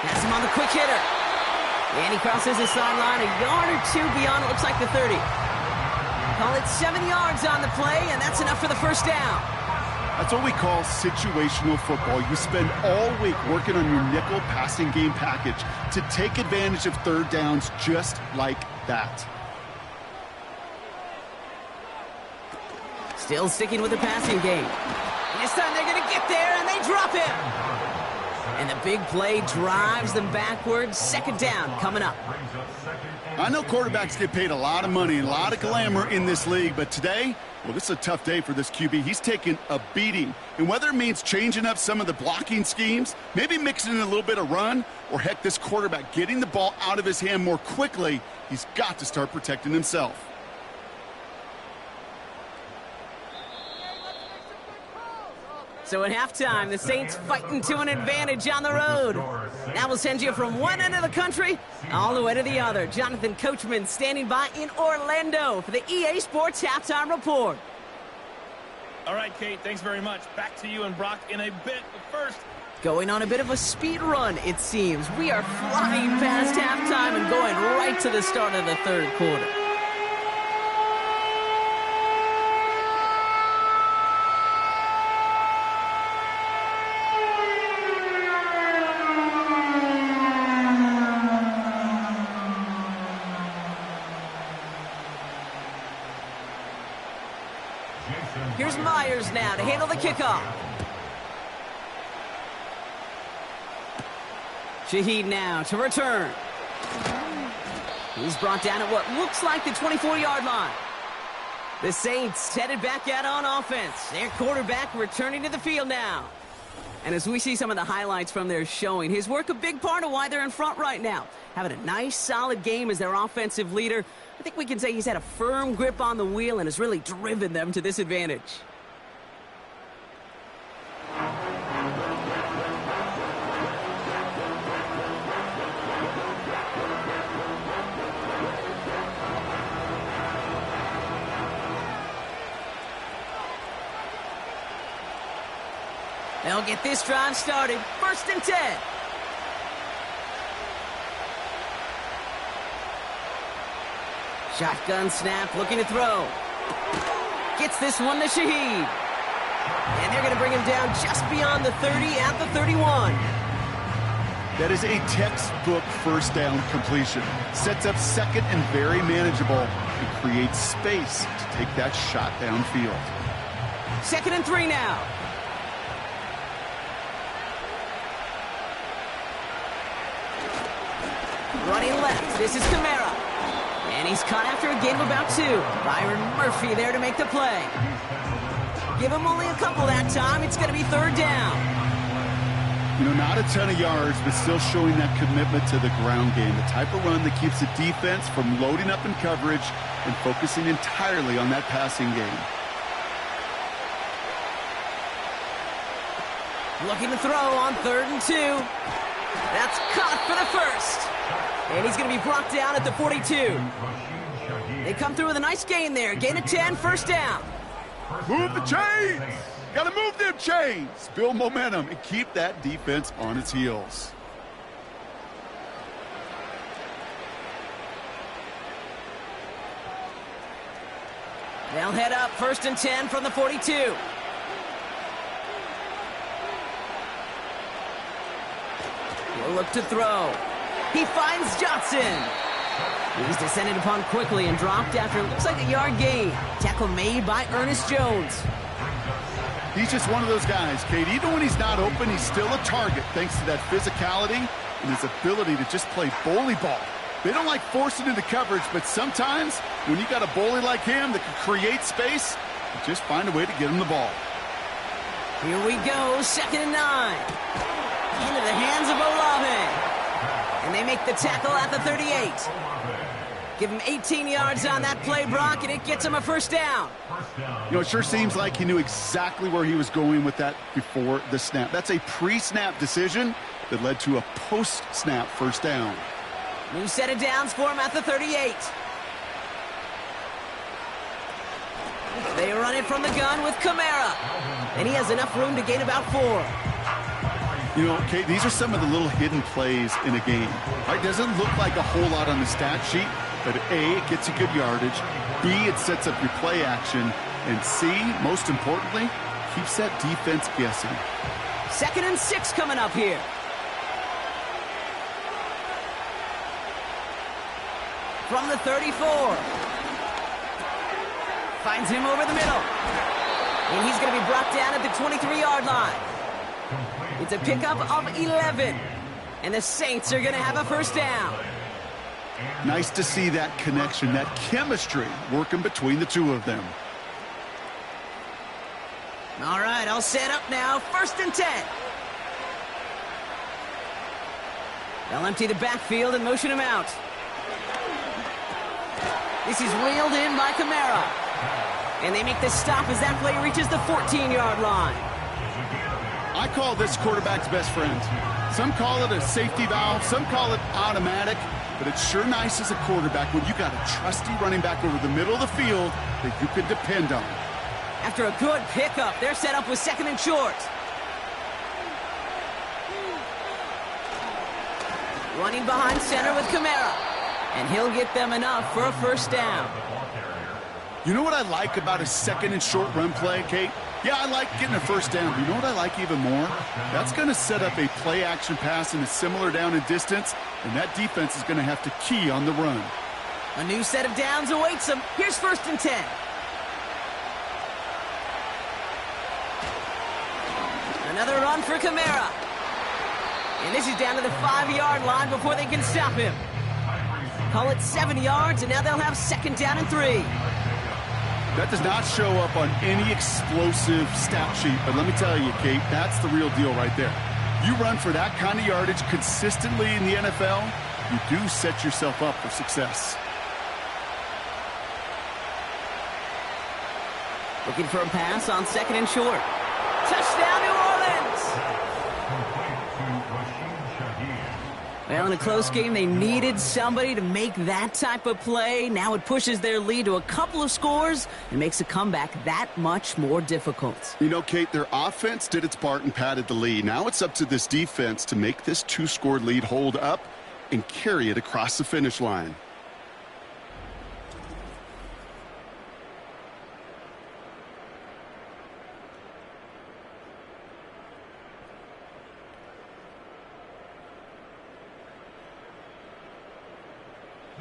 Has him on the quick hitter. And he crosses the sideline a yard or two beyond, it looks like the 30. Call it 7 yards on the play, and that's enough for the first down. That's what we call situational football. You spend all week working on your nickel passing game package to take advantage of third downs just like that. Still sticking with the passing game. This time they're going to get there, and they drop him. And the big play drives them backwards. Second down coming up. I know quarterbacks get paid a lot of money and a lot of glamour in this league, but today, well, this is a tough day for this QB. He's taking a beating. And whether it means changing up some of the blocking schemes, maybe mixing in a little bit of run, or heck, this quarterback getting the ball out of his hand more quickly, he's got to start protecting himself. So at halftime, the Saints fighting to an advantage on the road. That will send you from one end of the country all the way to the other. Jonathan Coachman standing by in Orlando for the EA Sports Halftime Report. All right, Kate, thanks very much. Back to you and Brock in a bit. But first, going on a bit of a speed run, it seems. We are flying past halftime and going right to the start of the third quarter. Here's Myers now to handle the kickoff. Shaheed now to return. He's brought down at what looks like the 24-yard line. The Saints headed back out on offense. Their quarterback returning to the field now. And as we see some of the highlights from their showing, his work a big part of why they're in front right now. Having a nice, solid game as their offensive leader. I think we can say he's had a firm grip on the wheel and has really driven them to this advantage. They'll get this drive started. 1st and 10. Shotgun snap, looking to throw. Gets this one to Shaheed. And they're going to bring him down just beyond the 30 at the 31. That is a textbook first down completion. Sets up second and very manageable and creates space to take that shot downfield. 2nd and 3 now. Running left, this is Kamara. And he's caught after a gain of about 2. Byron Murphy there to make the play. Give him only a couple that time. It's going to be 3rd down. You know, not a ton of yards, but still showing that commitment to the ground game. The type of run that keeps the defense from loading up in coverage and focusing entirely on that passing game. Looking to throw on 3rd and 2. That's caught for the first. And he's going to be brought down at the 42. They come through with a nice gain there. Gain of 10, 1st down. Move the chains! Got to move them chains! Build momentum and keep that defense on its heels. They'll head up 1st and 10 from the 42. He'll look to throw. He finds Johnson. He's descended upon quickly and dropped after it looks like a yard gain. Tackle made by Ernest Jones. He's just one of those guys, Kate. Even when he's not open, he's still a target thanks to that physicality and his ability to just play bully ball. They don't like forcing into coverage, but sometimes when you got a bully like him that can create space, you just find a way to get him the ball. Here we go, 2nd and 9. Into the hands of Olave. And they make the tackle at the 38. Give him 18 yards on that play, Brock, and it gets him a first down. You know, it sure seems like he knew exactly where he was going with that before the snap. That's a pre-snap decision that led to a post-snap first down. New set of downs for him at the 38. They run it from the gun with Kamara, and he has enough room to gain about 4. You know, Kate, these are some of the little hidden plays in a game. Right? Doesn't look like a whole lot on the stat sheet, but A, it gets you good yardage. B, it sets up your play action. And C, most importantly, keeps that defense guessing. 2nd and 6 coming up here. From the 34. Finds him over the middle. And he's going to be brought down at the 23-yard line. It's a pickup of 11. And the Saints are going to have a first down. Nice to see that connection, that chemistry working between the two of them. All right, all set up now. 1st and 10. They'll empty the backfield and motion him out. This is wheeled in by Kamara. And they make the stop as that play reaches the 14-yard line. I call this quarterback's best friend. Some call it a safety valve, some call it automatic, but it's sure nice as a quarterback when you got a trusty running back over the middle of the field that you can depend on. After a good pickup, they're set up with 2nd and short. Running behind center with Kamara. And he'll get them enough for a first down. You know what I like about a 2nd and short run play, Kate? Yeah, I like getting a first down. But you know what I like even more? That's going to set up a play action pass in a similar down and distance, and that defense is going to have to key on the run. A new set of downs awaits them. Here's 1st and 10. Another run for Kamara. And this is down to the 5-yard line before they can stop him. Call it 7 yards, and now they'll have 2nd down and 3. That does not show up on any explosive stat sheet, but let me tell you, Kate, that's the real deal right there. You run for that kind of yardage consistently in the NFL, you do set yourself up for success. Looking for a pass on 2nd and short. Touchdown, New Orleans! Well, in a close game, they needed somebody to make that type of play. Now it pushes their lead to a couple of scores and makes a comeback that much more difficult. You know, Kate, their offense did its part and padded the lead. Now it's up to this defense to make this 2-score lead hold up and carry it across the finish line.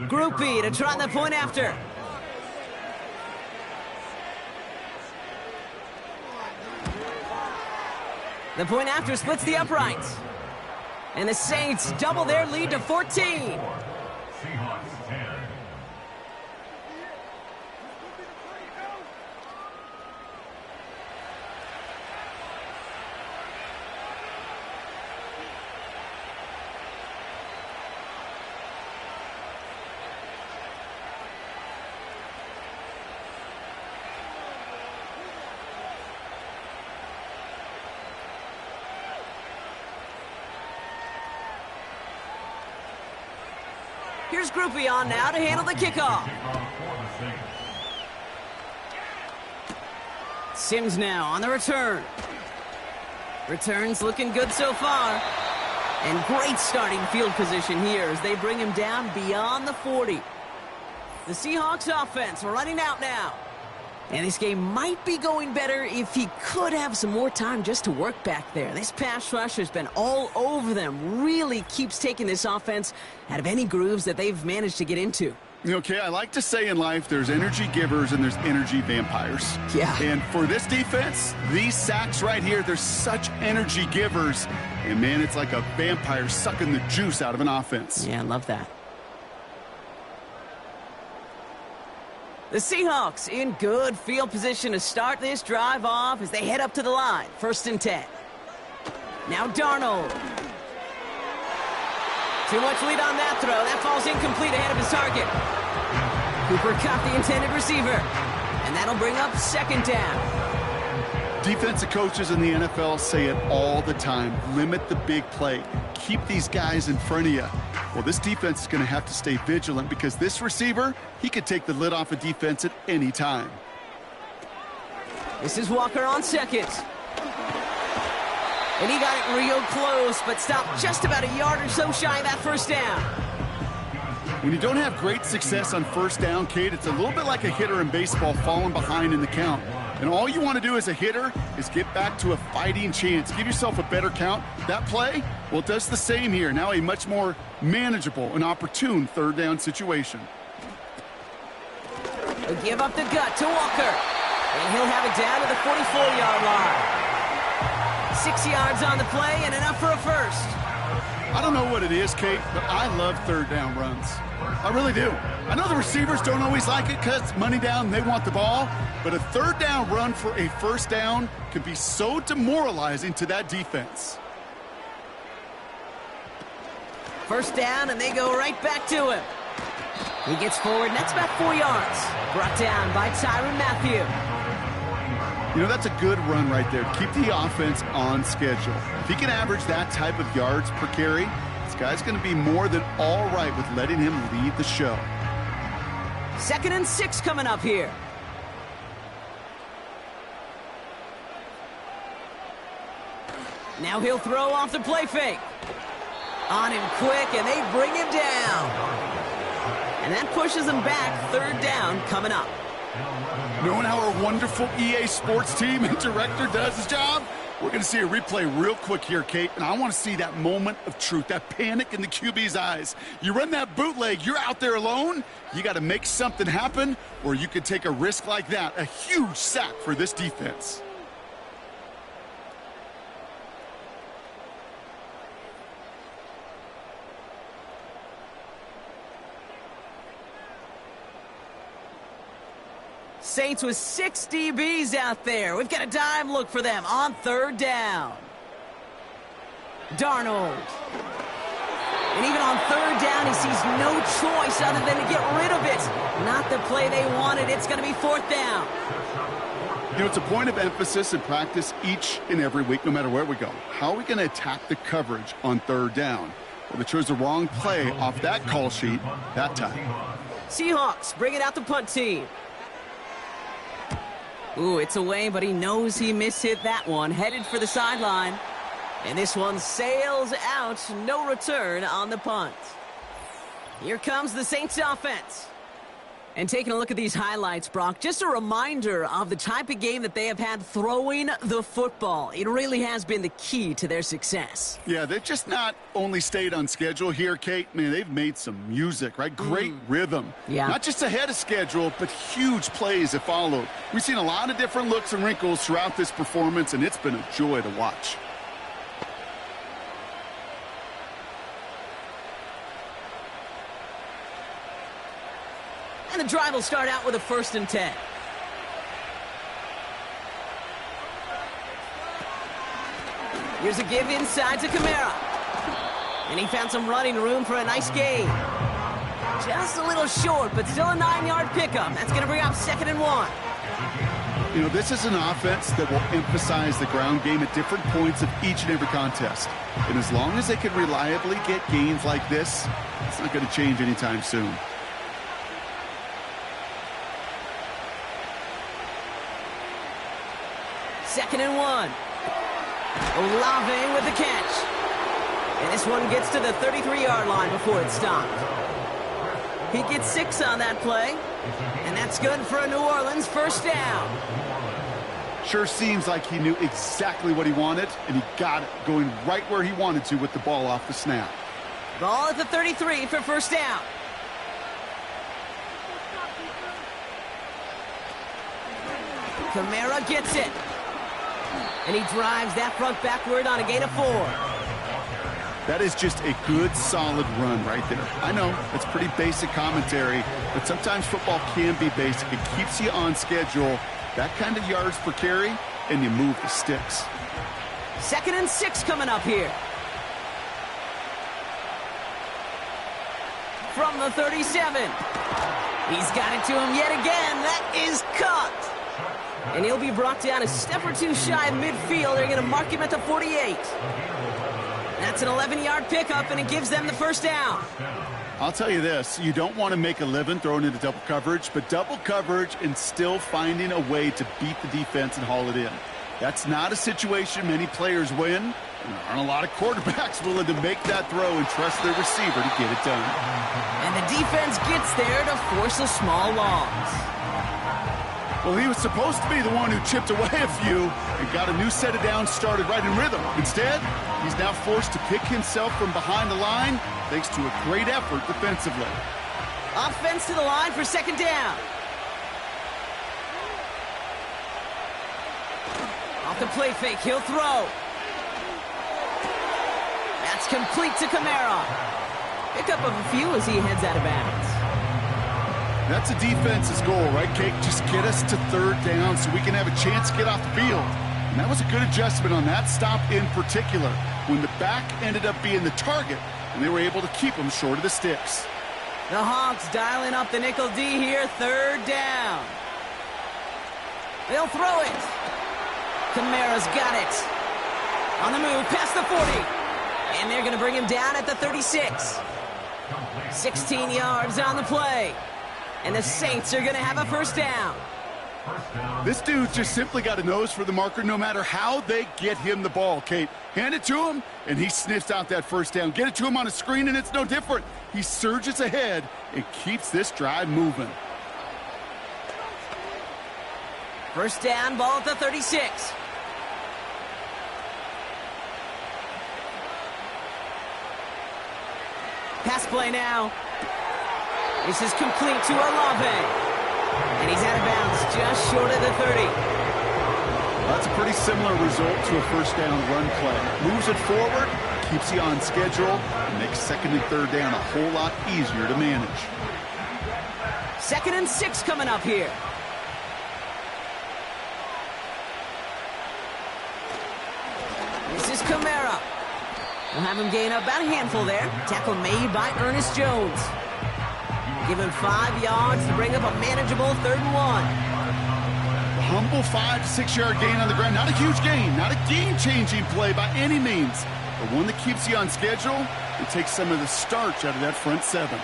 Group B to try the point after. The point after splits the uprights. And the Saints double their lead to 14. Seahawks 10. Here's Group B on now to handle the kickoff. Sims now on the return. Returns looking good so far. And great starting field position here as they bring him down beyond the 40. The Seahawks offense running out now. And this game might be going better if he could have some more time just to work back there. This pass rush has been all over them. Really keeps taking this offense out of any grooves that they've managed to get into. Okay, I like to say in life there's energy givers and there's energy vampires. Yeah. And for this defense, these sacks right here, they're such energy givers. And, man, it's like a vampire sucking the juice out of an offense. Yeah, I love that. The Seahawks in good field position to start this drive off as they head up to the line. 1st and 10. Now Darnold. Too much lead on that throw. That falls incomplete ahead of his target. Cooper caught the intended receiver. And that'll bring up second down. Defensive coaches in the NFL say it all the time. Limit the big play. Keep these guys in front of you. Well, this defense is going to have to stay vigilant because this receiver, he could take the lid off a defense at any time. This is Walker on second. And he got it real close, but stopped just about a yard or so shy of that first down. When you don't have great success on first down, Kate, it's a little bit like a hitter in baseball falling behind in the count. And all you want to do as a hitter is get back to a fighting chance. Give yourself a better count. That play, well, it does the same here. Now a much more manageable and opportune third down situation. He'll give up the gut to Walker. And he'll have it down to the 44-yard line. 6 yards on the play and enough for a first. I don't know what it is, Kate, but I love third down runs. I really do. I know the receivers don't always like it because it's money down and they want the ball, but a third down run for a first down can be so demoralizing to that defense. First down, and they go right back to him. He gets forward, and that's about 4 yards. Brought down by Tyrann Mathieu. You know, that's a good run right there. Keep the offense on schedule. If he can average that type of yards per carry, this guy's going to be more than all right with letting him lead the show. 2nd and 6 coming up here. Now he'll throw off the play fake. On him quick, and they bring him down. And that pushes him back. Third down coming up. Knowing how our wonderful EA Sports team and director does his job, we're going to see a replay real quick here, Kate, and I want to see that moment of truth, that panic in the QB's eyes. You run that bootleg, you're out there alone, you got to make something happen, or you could take a risk like that, a huge sack for this defense. Saints with 6 DBs out there. We've got a dime look for them on third down. Darnold. And even on third down, he sees no choice other than to get rid of it. Not the play they wanted. It's going to be fourth down. You know, it's a point of emphasis in practice each and every week, no matter where we go. How are we going to attack the coverage on third down? Well, they chose the wrong play off that call sheet that time. Seahawks bringing out the punt team. Ooh, it's away, but he knows he mishit that one. Headed for the sideline. And this one sails out. No return on the punt. Here comes the Saints offense. And taking a look at these highlights, Brock, just a reminder of the type of game that they have had throwing the football. It really has been the key to their success. Yeah, they've just not only stayed on schedule here, Kate. Man, they've made some music, right? Great rhythm. Yeah. Not just ahead of schedule, but huge plays have followed. We've seen a lot of different looks and wrinkles throughout this performance, and it's been a joy to watch. And the drive will start out with a 1st and 10. Here's a give inside to Kamara. And he found some running room for a nice gain. Just a little short, but still a 9-yard pickup. That's going to bring up 2nd and 1. You know, this is an offense that will emphasize the ground game at different points of each and every contest. And as long as they can reliably get gains like this, it's not going to change anytime soon. Second and 1. Olave with the catch. And this one gets to the 33-yard line before it's stopped. He gets 6 on that play. And that's good for a New Orleans first down. Sure seems like he knew exactly what he wanted, and he got it going right where he wanted to with the ball off the snap. Ball at the 33 for first down. Kamara gets it. And he drives that front backward on a gain of 4. That is just a good, solid run right there. I know, it's pretty basic commentary, but sometimes football can be basic. It keeps you on schedule, that kind of yards per carry, and you move the sticks. 2nd and 6 coming up here. from the 37. He's got it to him yet again. That is caught. And he'll be brought down a step or two shy of midfield. They're going to mark him at the 48. That's an 11-yard pickup, and it gives them the first down. I'll tell you this, you don't want to make a living throwing into double coverage, but double coverage and still finding a way to beat the defense and haul it in. That's not a situation many players win, and there aren't a lot of quarterbacks willing to make that throw and trust their receiver to get it done. And the defense gets there to force a small loss. Well, he was supposed to be the one who chipped away a few and got a new set of downs started right in rhythm. Instead, he's now forced to pick himself from behind the line thanks to a great effort defensively. Offense to the line for second down. Off the play fake, he'll throw. That's complete to Kamara. Pickup of a few as he heads out of bounds. That's a defense's goal, right, Kate? Just get us to third down so we can have a chance to get off the field. And that was a good adjustment on that stop in particular, when the back ended up being the target, and they were able to keep him short of the sticks. The Hawks dialing up the nickel D here, third down. They'll throw it. Kamara's got it. On the move, past the 40. And they're going to bring him down at the 36. 16 yards on the play. And the Saints are going to have a first down. This dude just simply got a nose for the marker no matter how they get him the ball, Kate. Hand it to him, and he sniffs out that first down. Get it to him on a screen, and it's no different. He surges ahead and keeps this drive moving. First down, ball at the 36. Pass play now. This is complete to Olave. And he's out of bounds just short of the 30. That's a pretty similar result to a first down run play. Moves it forward, keeps you on schedule, and makes second and third down a whole lot easier to manage. 2nd and 6 coming up here. This is Kamara. We'll have him gain up about a handful there. Tackle made by Ernest Jones. Give him 5 yards to bring up a manageable 3rd and 1. A humble 5 to 6 yard gain on the ground. Not a huge gain, not a game-changing play by any means, but one that keeps you on schedule and takes some of the starch out of that front 7.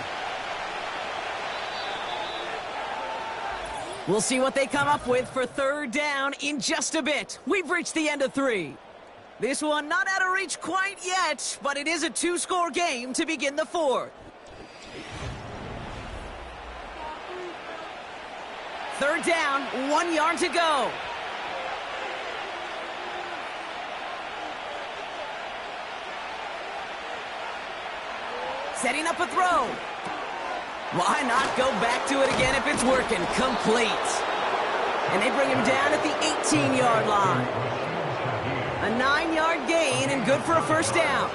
We'll see what they come up with for 3rd down in just a bit. We've reached the end of 3. This one not out of reach quite yet, but it is a 2-score game to begin the 4th. 3rd down, 1 yard to go. Setting up a throw. Why not go back to it again if it's working? Complete. And they bring him down at the 18-yard line. A 9-yard gain and good for a first down.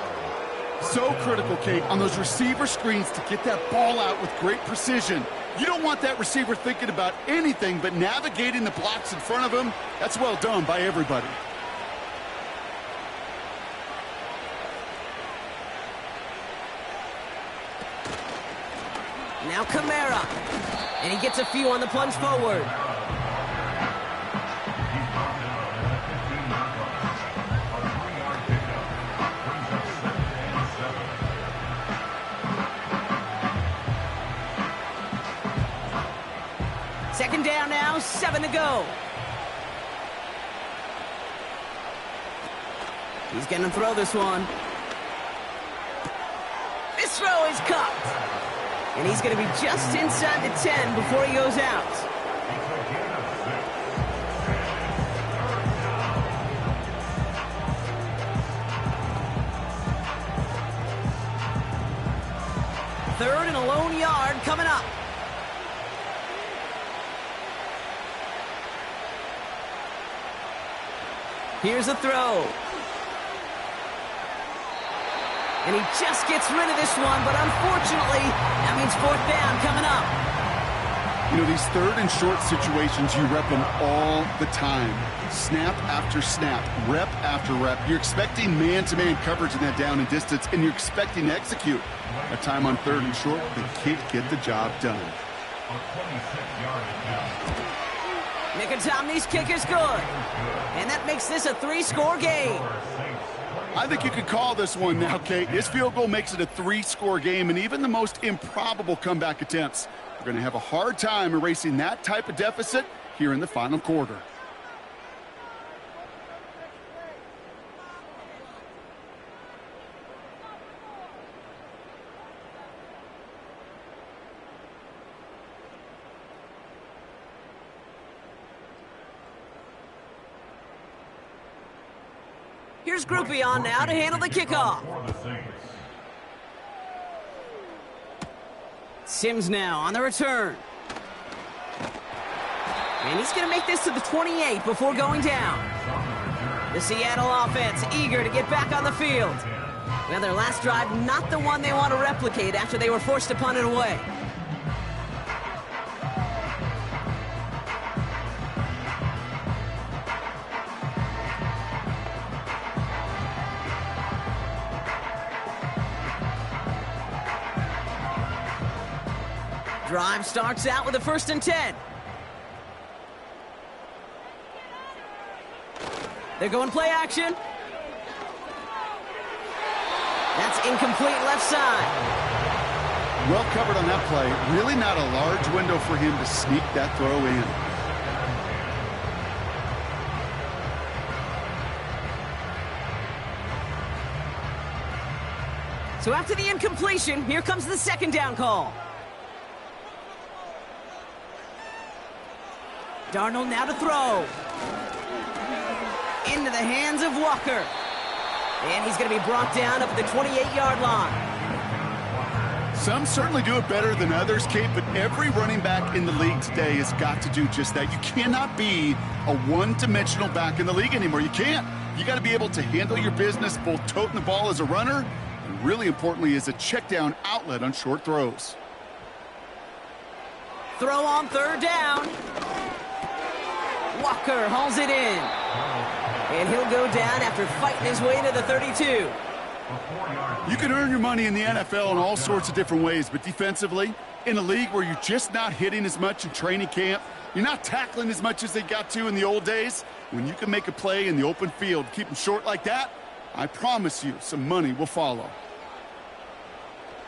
So critical, Kate, on those receiver screens to get that ball out with great precision. You don't want that receiver thinking about anything but navigating the blocks in front of him. That's well done by everybody. Now Kamara. And he gets a few on the plunge forward. Second down now, 7 to go. He's going to throw this one. This throw is caught. And he's going to be just inside the 10 before he goes out. Third and a lone yard coming up. Here's a throw. And he just gets rid of this one, but unfortunately, that means 4th down coming up. You know, these third and short situations, you rep them all the time. Snap after snap, rep after rep. You're expecting man-to-man coverage in that down and distance, and you're expecting to execute. A time on third and short, they can't get the job done. Nicotomni's kick is good. And that makes this a 3-score game. I think you could call this one now, Kate. This field goal makes it a 3-score game, and even the most improbable comeback attempts are going to have a hard time erasing that type of deficit here in the final quarter. Here's Groupie on now to handle the kickoff. Sims now on the return. And he's going to make this to the 28 before going down. The Seattle offense eager to get back on the field. Well, their last drive, not the one they want to replicate after they were forced to punt it away. Drive starts out with a 1st and 10. They're going play action. That's incomplete left side. Well covered on that play. Really not a large window for him to sneak that throw in. So after the incompletion, here comes the 2nd down call. Darnold now to throw. Into the hands of Walker. And he's going to be brought down up at the 28-yard line. Some certainly do it better than others, Kate, but every running back in the league today has got to do just that. You cannot be a one-dimensional back in the league anymore. You can't. You got to be able to handle your business, both toting the ball as a runner, and really importantly as a check-down outlet on short throws. Throw on 3rd down. Walker hauls it in. And he'll go down after fighting his way to the 32. You can earn your money in the NFL in all sorts of different ways, but defensively, in a league where you're just not hitting as much in training camp, you're not tackling as much as they got to in the old days, when you can make a play in the open field, keep them short like that, I promise you some money will follow.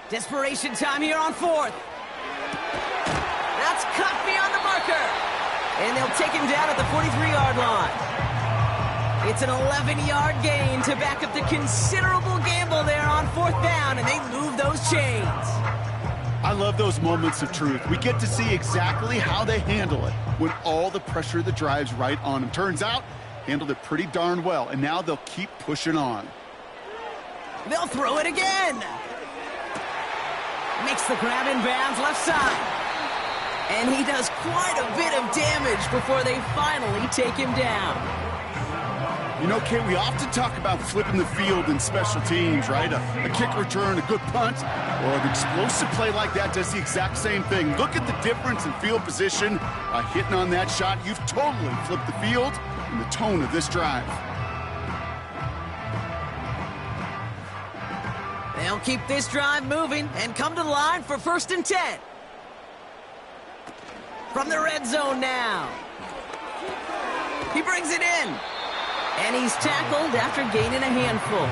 Desperation time here on 4th. That's cut beyond the marker. And they'll take him down at the 43-yard line. It's an 11-yard gain to back up the considerable gamble there on 4th down, and they move those chains. I love those moments of truth. We get to see exactly how they handle it when all the pressure of the drive's right on them. Turns out, handled it pretty darn well, and now they'll keep pushing on. They'll throw it again. Makes the grab in bounds left side. And he does quite a bit of damage before they finally take him down. You know, Kate, we often talk about flipping the field in special teams, right? A kick return, a good punt, or an explosive play like that does the exact same thing. Look at the difference in field position by hitting on that shot. You've totally flipped the field and the tone of this drive. They'll keep this drive moving and come to the line for 1st and 10. From the red zone now. He brings it in. And he's tackled after gaining a handful.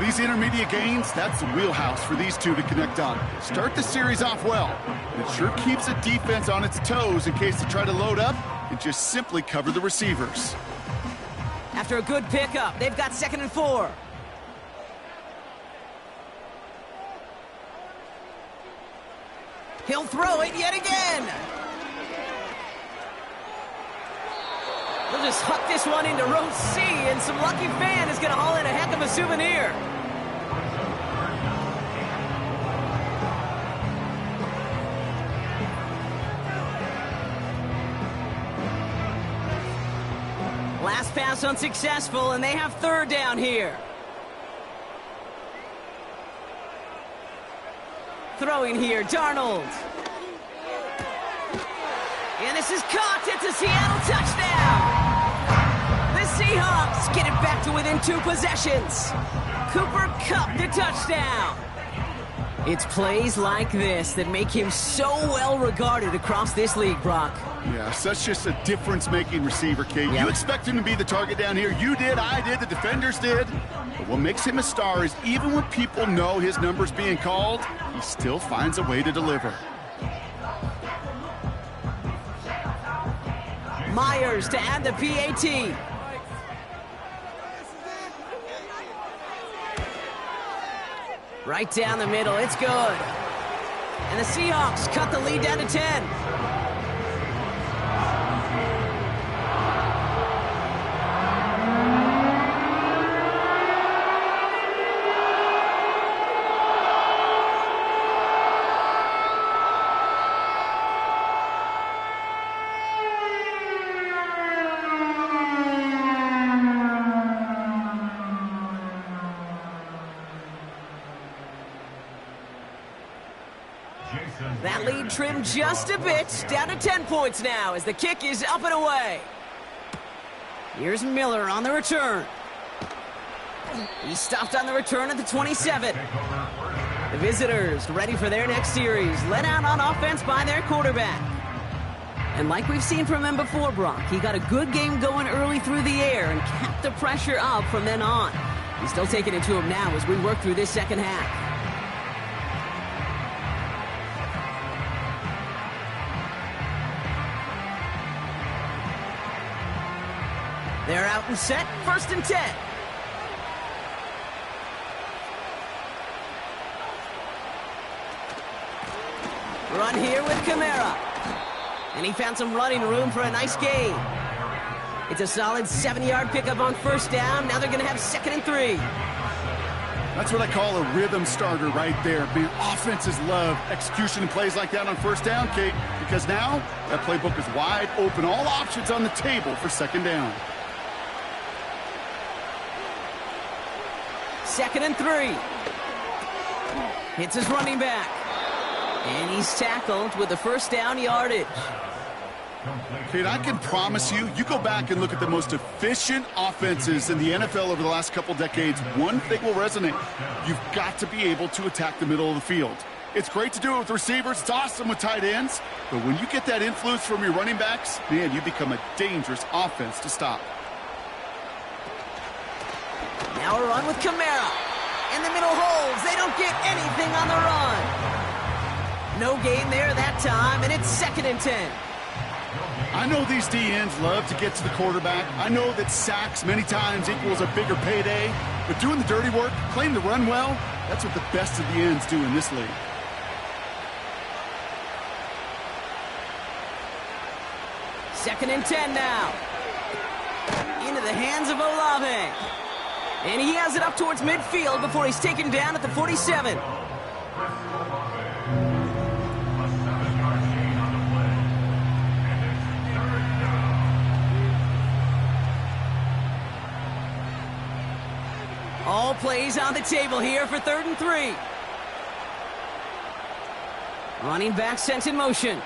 These intermediate gains, that's the wheelhouse for these two to connect on. Start the series off well. It sure keeps the defense on its toes in case they try to load up and just simply cover the receivers. After a good pickup, they've got 2nd and 4. He'll throw it yet again. They'll just huck this one into row C, and some lucky fan is going to haul in a heck of a souvenir. Last pass unsuccessful, and they have 3rd down here. Throwing here, Darnold. And this is caught. It's a Seattle touchdown. The Seahawks get it back to within 2 possessions. Cooper Kupp the touchdown. It's plays like this that make him so well regarded across this league, Brock. Yeah, such just a difference-making receiver, Kate. You expect him to be the target down here. You did, I did, the defenders did. But what makes him a star is even when people know his number's being called, he still finds a way to deliver. Myers to add the PAT. Right down the middle, it's good. And the Seahawks cut the lead down to 10. That lead trimmed just a bit, down to 10 points now as the kick is up and away. Here's Miller on the return. He stopped on the return at the 27. The visitors ready for their next series, led out on offense by their quarterback. And like we've seen from him before, Brock, he got a good game going early through the air and kept the pressure up from then on. He's still taking it to him now as we work through this second half. They're out and set, 1st and 10. Run here with Kamara. And he found some running room for a nice gain. It's a solid 7-yard pickup on 1st down. Now they're going to have 2nd and 3. That's what I call a rhythm starter right there. Man, offenses love execution and plays like that on 1st down, Kate, because now that playbook is wide open. All options on the table for 2nd down. 2nd and 3. Hits his running back. And he's tackled with the 1st down yardage. Kate, I can promise you, you go back and look at the most efficient offenses in the NFL over the last couple decades, one thing will resonate. You've got to be able to attack the middle of the field. It's great to do it with receivers. It's awesome with tight ends. But when you get that influence from your running backs, man, you become a dangerous offense to stop. Now a run with Kamara. In the middle holds. They don't get anything on the run. No gain there that time, and it's 2nd and 10. I know these DNs love to get to the quarterback. I know that sacks many times equals a bigger payday. But doing the dirty work, playing the run well, that's what the best of the ends do in this league. Second and 10 now. Into the hands of Olave. And he has it up towards midfield before he's taken down at the 47. All plays on the table here for 3rd and 3. Running back sent in motion.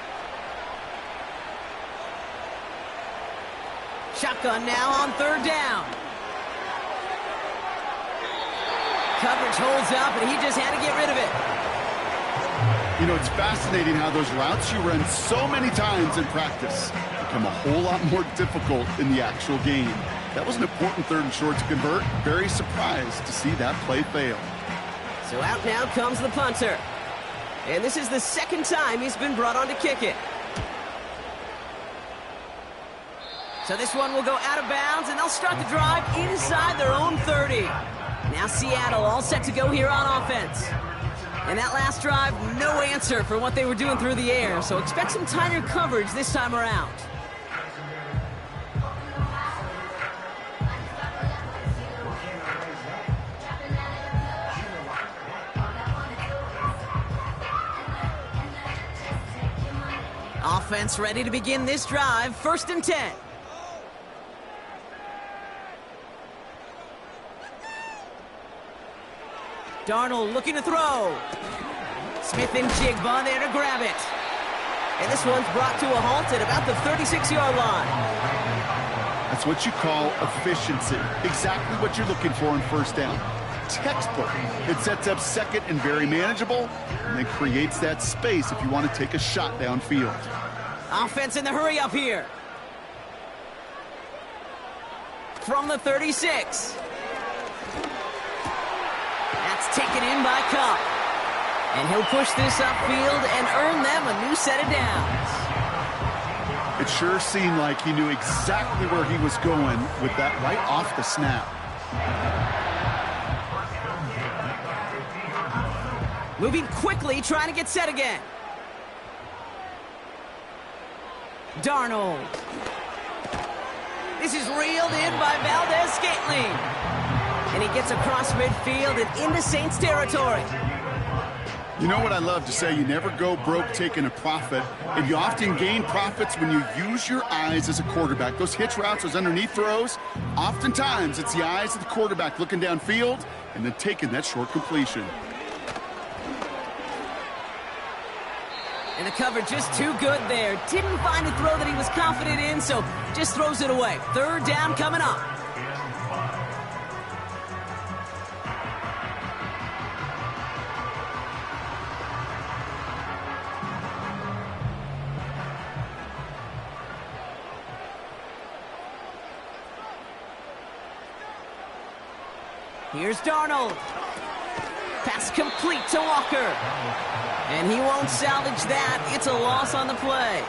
Shotgun now on 3rd down. Coverage holds up, and he just had to get rid of it. You know, it's fascinating how those routes you run so many times in practice become a whole lot more difficult in the actual game. That was an important 3rd and short to convert. Very surprised to see that play fail. So out now comes the punter. And this is the 2nd time he's been brought on to kick it. So this one will go out of bounds, and they'll start the drive inside their own 30. Now Seattle all set to go here on offense. And that last drive, no answer for what they were doing through the air, so expect some tighter coverage this time around. Offense ready to begin this drive, 1st and 10. Darnold looking to throw. Smith and Jigba there to grab it. And this one's brought to a halt at about the 36-yard line. That's what you call efficiency. Exactly what you're looking for in first down. Textbook. It sets up second and very manageable, and then creates that space if you want to take a shot downfield. Offense in the hurry up here. From the 36. That's taken in by Cup. And he'll push this upfield and earn them a new set of downs. It sure seemed like he knew exactly where he was going with that right off the snap. Moving quickly, trying to get set again. Darnold. This is reeled in by Valdez-Scantling. And he gets across midfield and into Saints territory. You know what I love to say? You never go broke taking a profit, and you often gain profits when you use your eyes as a quarterback. Those hitch routes, those underneath throws, oftentimes it's the eyes of the quarterback looking downfield and then taking that short completion. And the cover just too good there. Didn't find a throw that he was confident in, so just throws it away. Third down coming up. Here's Darnold. Pass complete to Walker. And he won't salvage that. It's a loss on the play.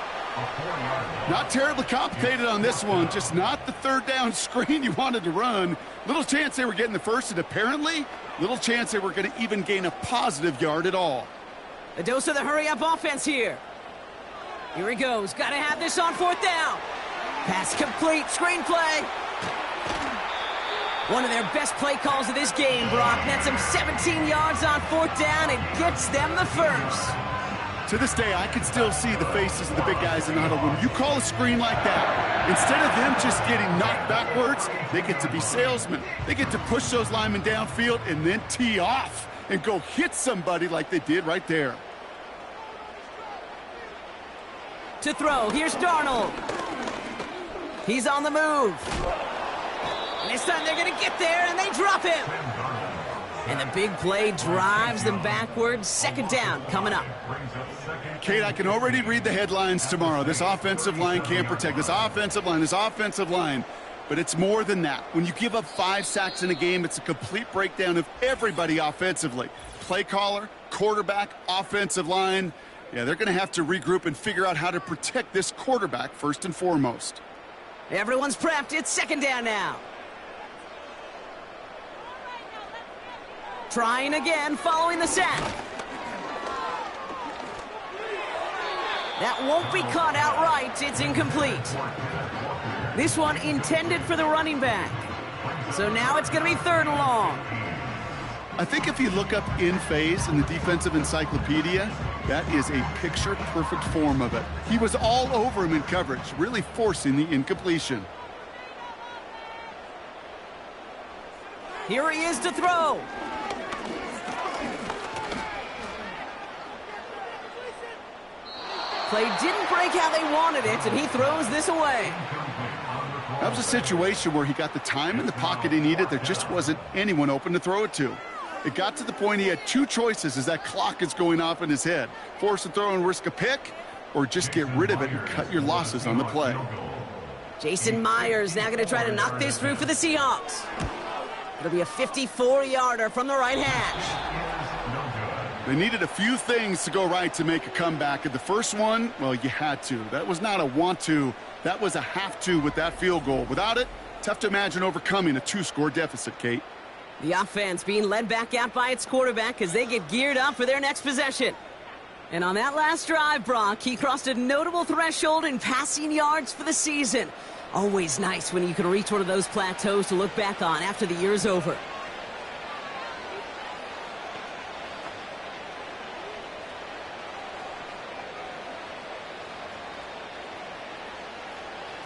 Not terribly complicated on this one. Just not the third down screen you wanted to run. Little chance they were getting the first, and apparently little chance they were going to even gain a positive yard at all. A dose of the hurry-up offense here. Here he goes. Got to have this on fourth down. Pass complete. Screenplay. One of their best play calls of this game, Brock. Nets them 17 yards on fourth down and gets them the first. To this day, I can still see the faces of the big guys in the huddle. When you call a screen like that, instead of them just getting knocked backwards, they get to be salesmen. They get to push those linemen downfield and then tee off and go hit somebody like they did right there. To throw, here's Darnold. He's on the move. And this time they're going to get there, and they drop him. And the big play drives them backwards. Second down coming up. Kate, I can already read the headlines tomorrow. This offensive line can't protect. This offensive line. But it's more than that. When you give up 5 sacks in a game, it's a complete breakdown of everybody offensively. Play caller, quarterback, offensive line. Yeah, they're going to have to regroup and figure out how to protect this quarterback first and foremost. Everyone's prepped. It's second down now. Trying again, following the sack. That won't be caught outright. It's incomplete. This one intended for the running back. So now it's going to be third and long. I think if you look up in phase in the defensive encyclopedia, that is a picture-perfect form of it. He was all over him in coverage, really forcing the incompletion. Here he is to throw. Play didn't break how they wanted it, and he throws this away. That was a situation where he got the time in the pocket he needed. There just wasn't anyone open to throw it to. It got to the point he had 2 choices as that clock is going off in his head. Force a throw and risk a pick, or just get rid of it and cut your losses on the play. Jason Myers now going to try to knock this through for the Seahawks. It'll be a 54-yarder from the right hash. They needed a few things to go right to make a comeback. And the first one, well, you had to. That was not a want to. That was a have to with that field goal. Without it, tough to imagine overcoming a 2-score deficit, Kate. The offense being led back out by its quarterback as they get geared up for their next possession. And on that last drive, Brock, he crossed a notable threshold in passing yards for the season. Always nice when you can reach one of those plateaus to look back on after the year's over.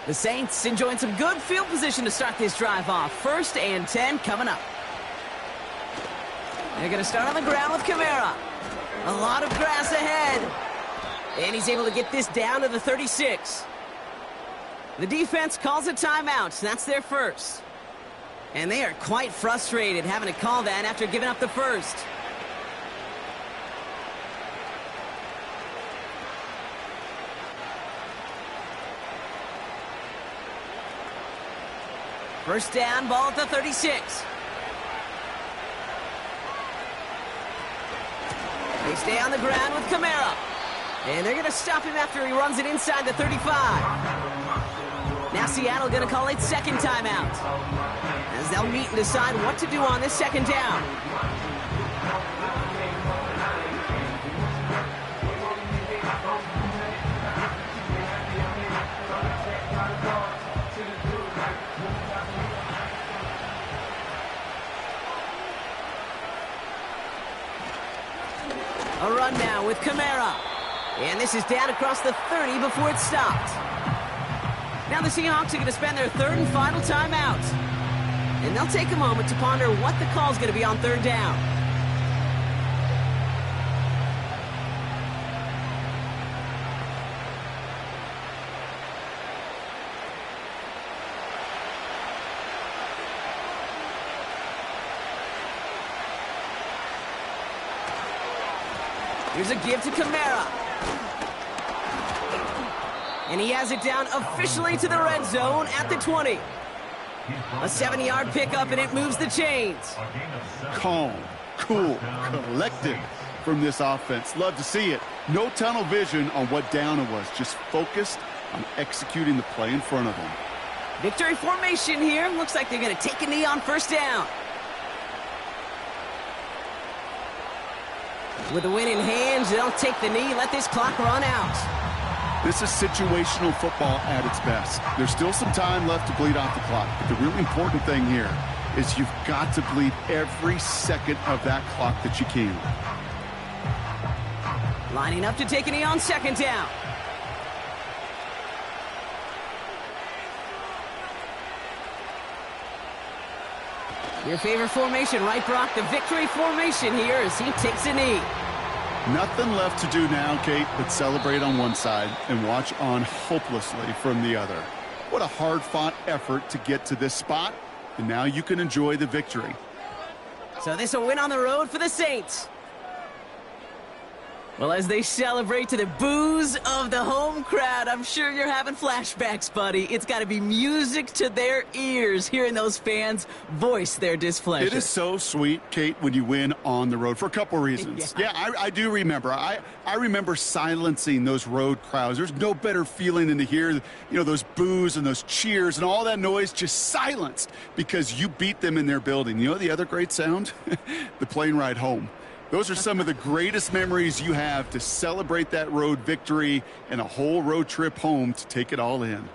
The Saints enjoying some good field position to start this drive off. 1st and 10 coming up. They're going to start on the ground with Kamara. A lot of grass ahead. And he's able to get this down to the 36. The defense calls a timeout. That's their first. And they are quite frustrated having to call that after giving up the first. First down, ball at the 36. They stay on the ground with Kamara. And they're going to stop him after he runs it inside the 35. Now Seattle going to call it second timeout, as they'll meet and decide what to do on this second down. A run now with Kamara. And this is down across the 30 before it's stopped. Now the Seahawks are going to spend their third and final timeout. And they'll take a moment to ponder what the call is going to be on third down. Here's a give to Kamara. And he has it down officially to the red zone at the 20. A 7-yard pickup, and it moves the chains. Calm, cool, collected from this offense. Love to see it. No tunnel vision on what down it was. Just focused on executing the play in front of them. Victory formation here. Looks like they're going to take a knee on first down. With the win in hand, they'll take the knee, let this clock run out. This is situational football at its best. There's still some time left to bleed off the clock, but the really important thing here is you've got to bleed every second of that clock that you can. Lining up to take a knee on second down. Your favorite formation, right, Brock? The victory formation here as he takes a knee. Nothing left to do now, Kate, but celebrate on one side and watch on hopelessly from the other. What a hard-fought effort to get to this spot, and now you can enjoy the victory. So this a win on the road for the Saints. Well, as they celebrate to the boos of the home crowd, I'm sure you're having flashbacks, buddy. It's got to be music to their ears, hearing those fans voice their displeasure. It is so sweet, Kate, when you win on the road for a couple reasons. Yeah, I do remember. I remember silencing those road crowds. There's no better feeling than to hear, those boos and those cheers and all that noise just silenced because you beat them in their building. You know the other great sound? The plane ride home. Those are some of the greatest memories you have to celebrate that road victory and a whole road trip home to take it all in.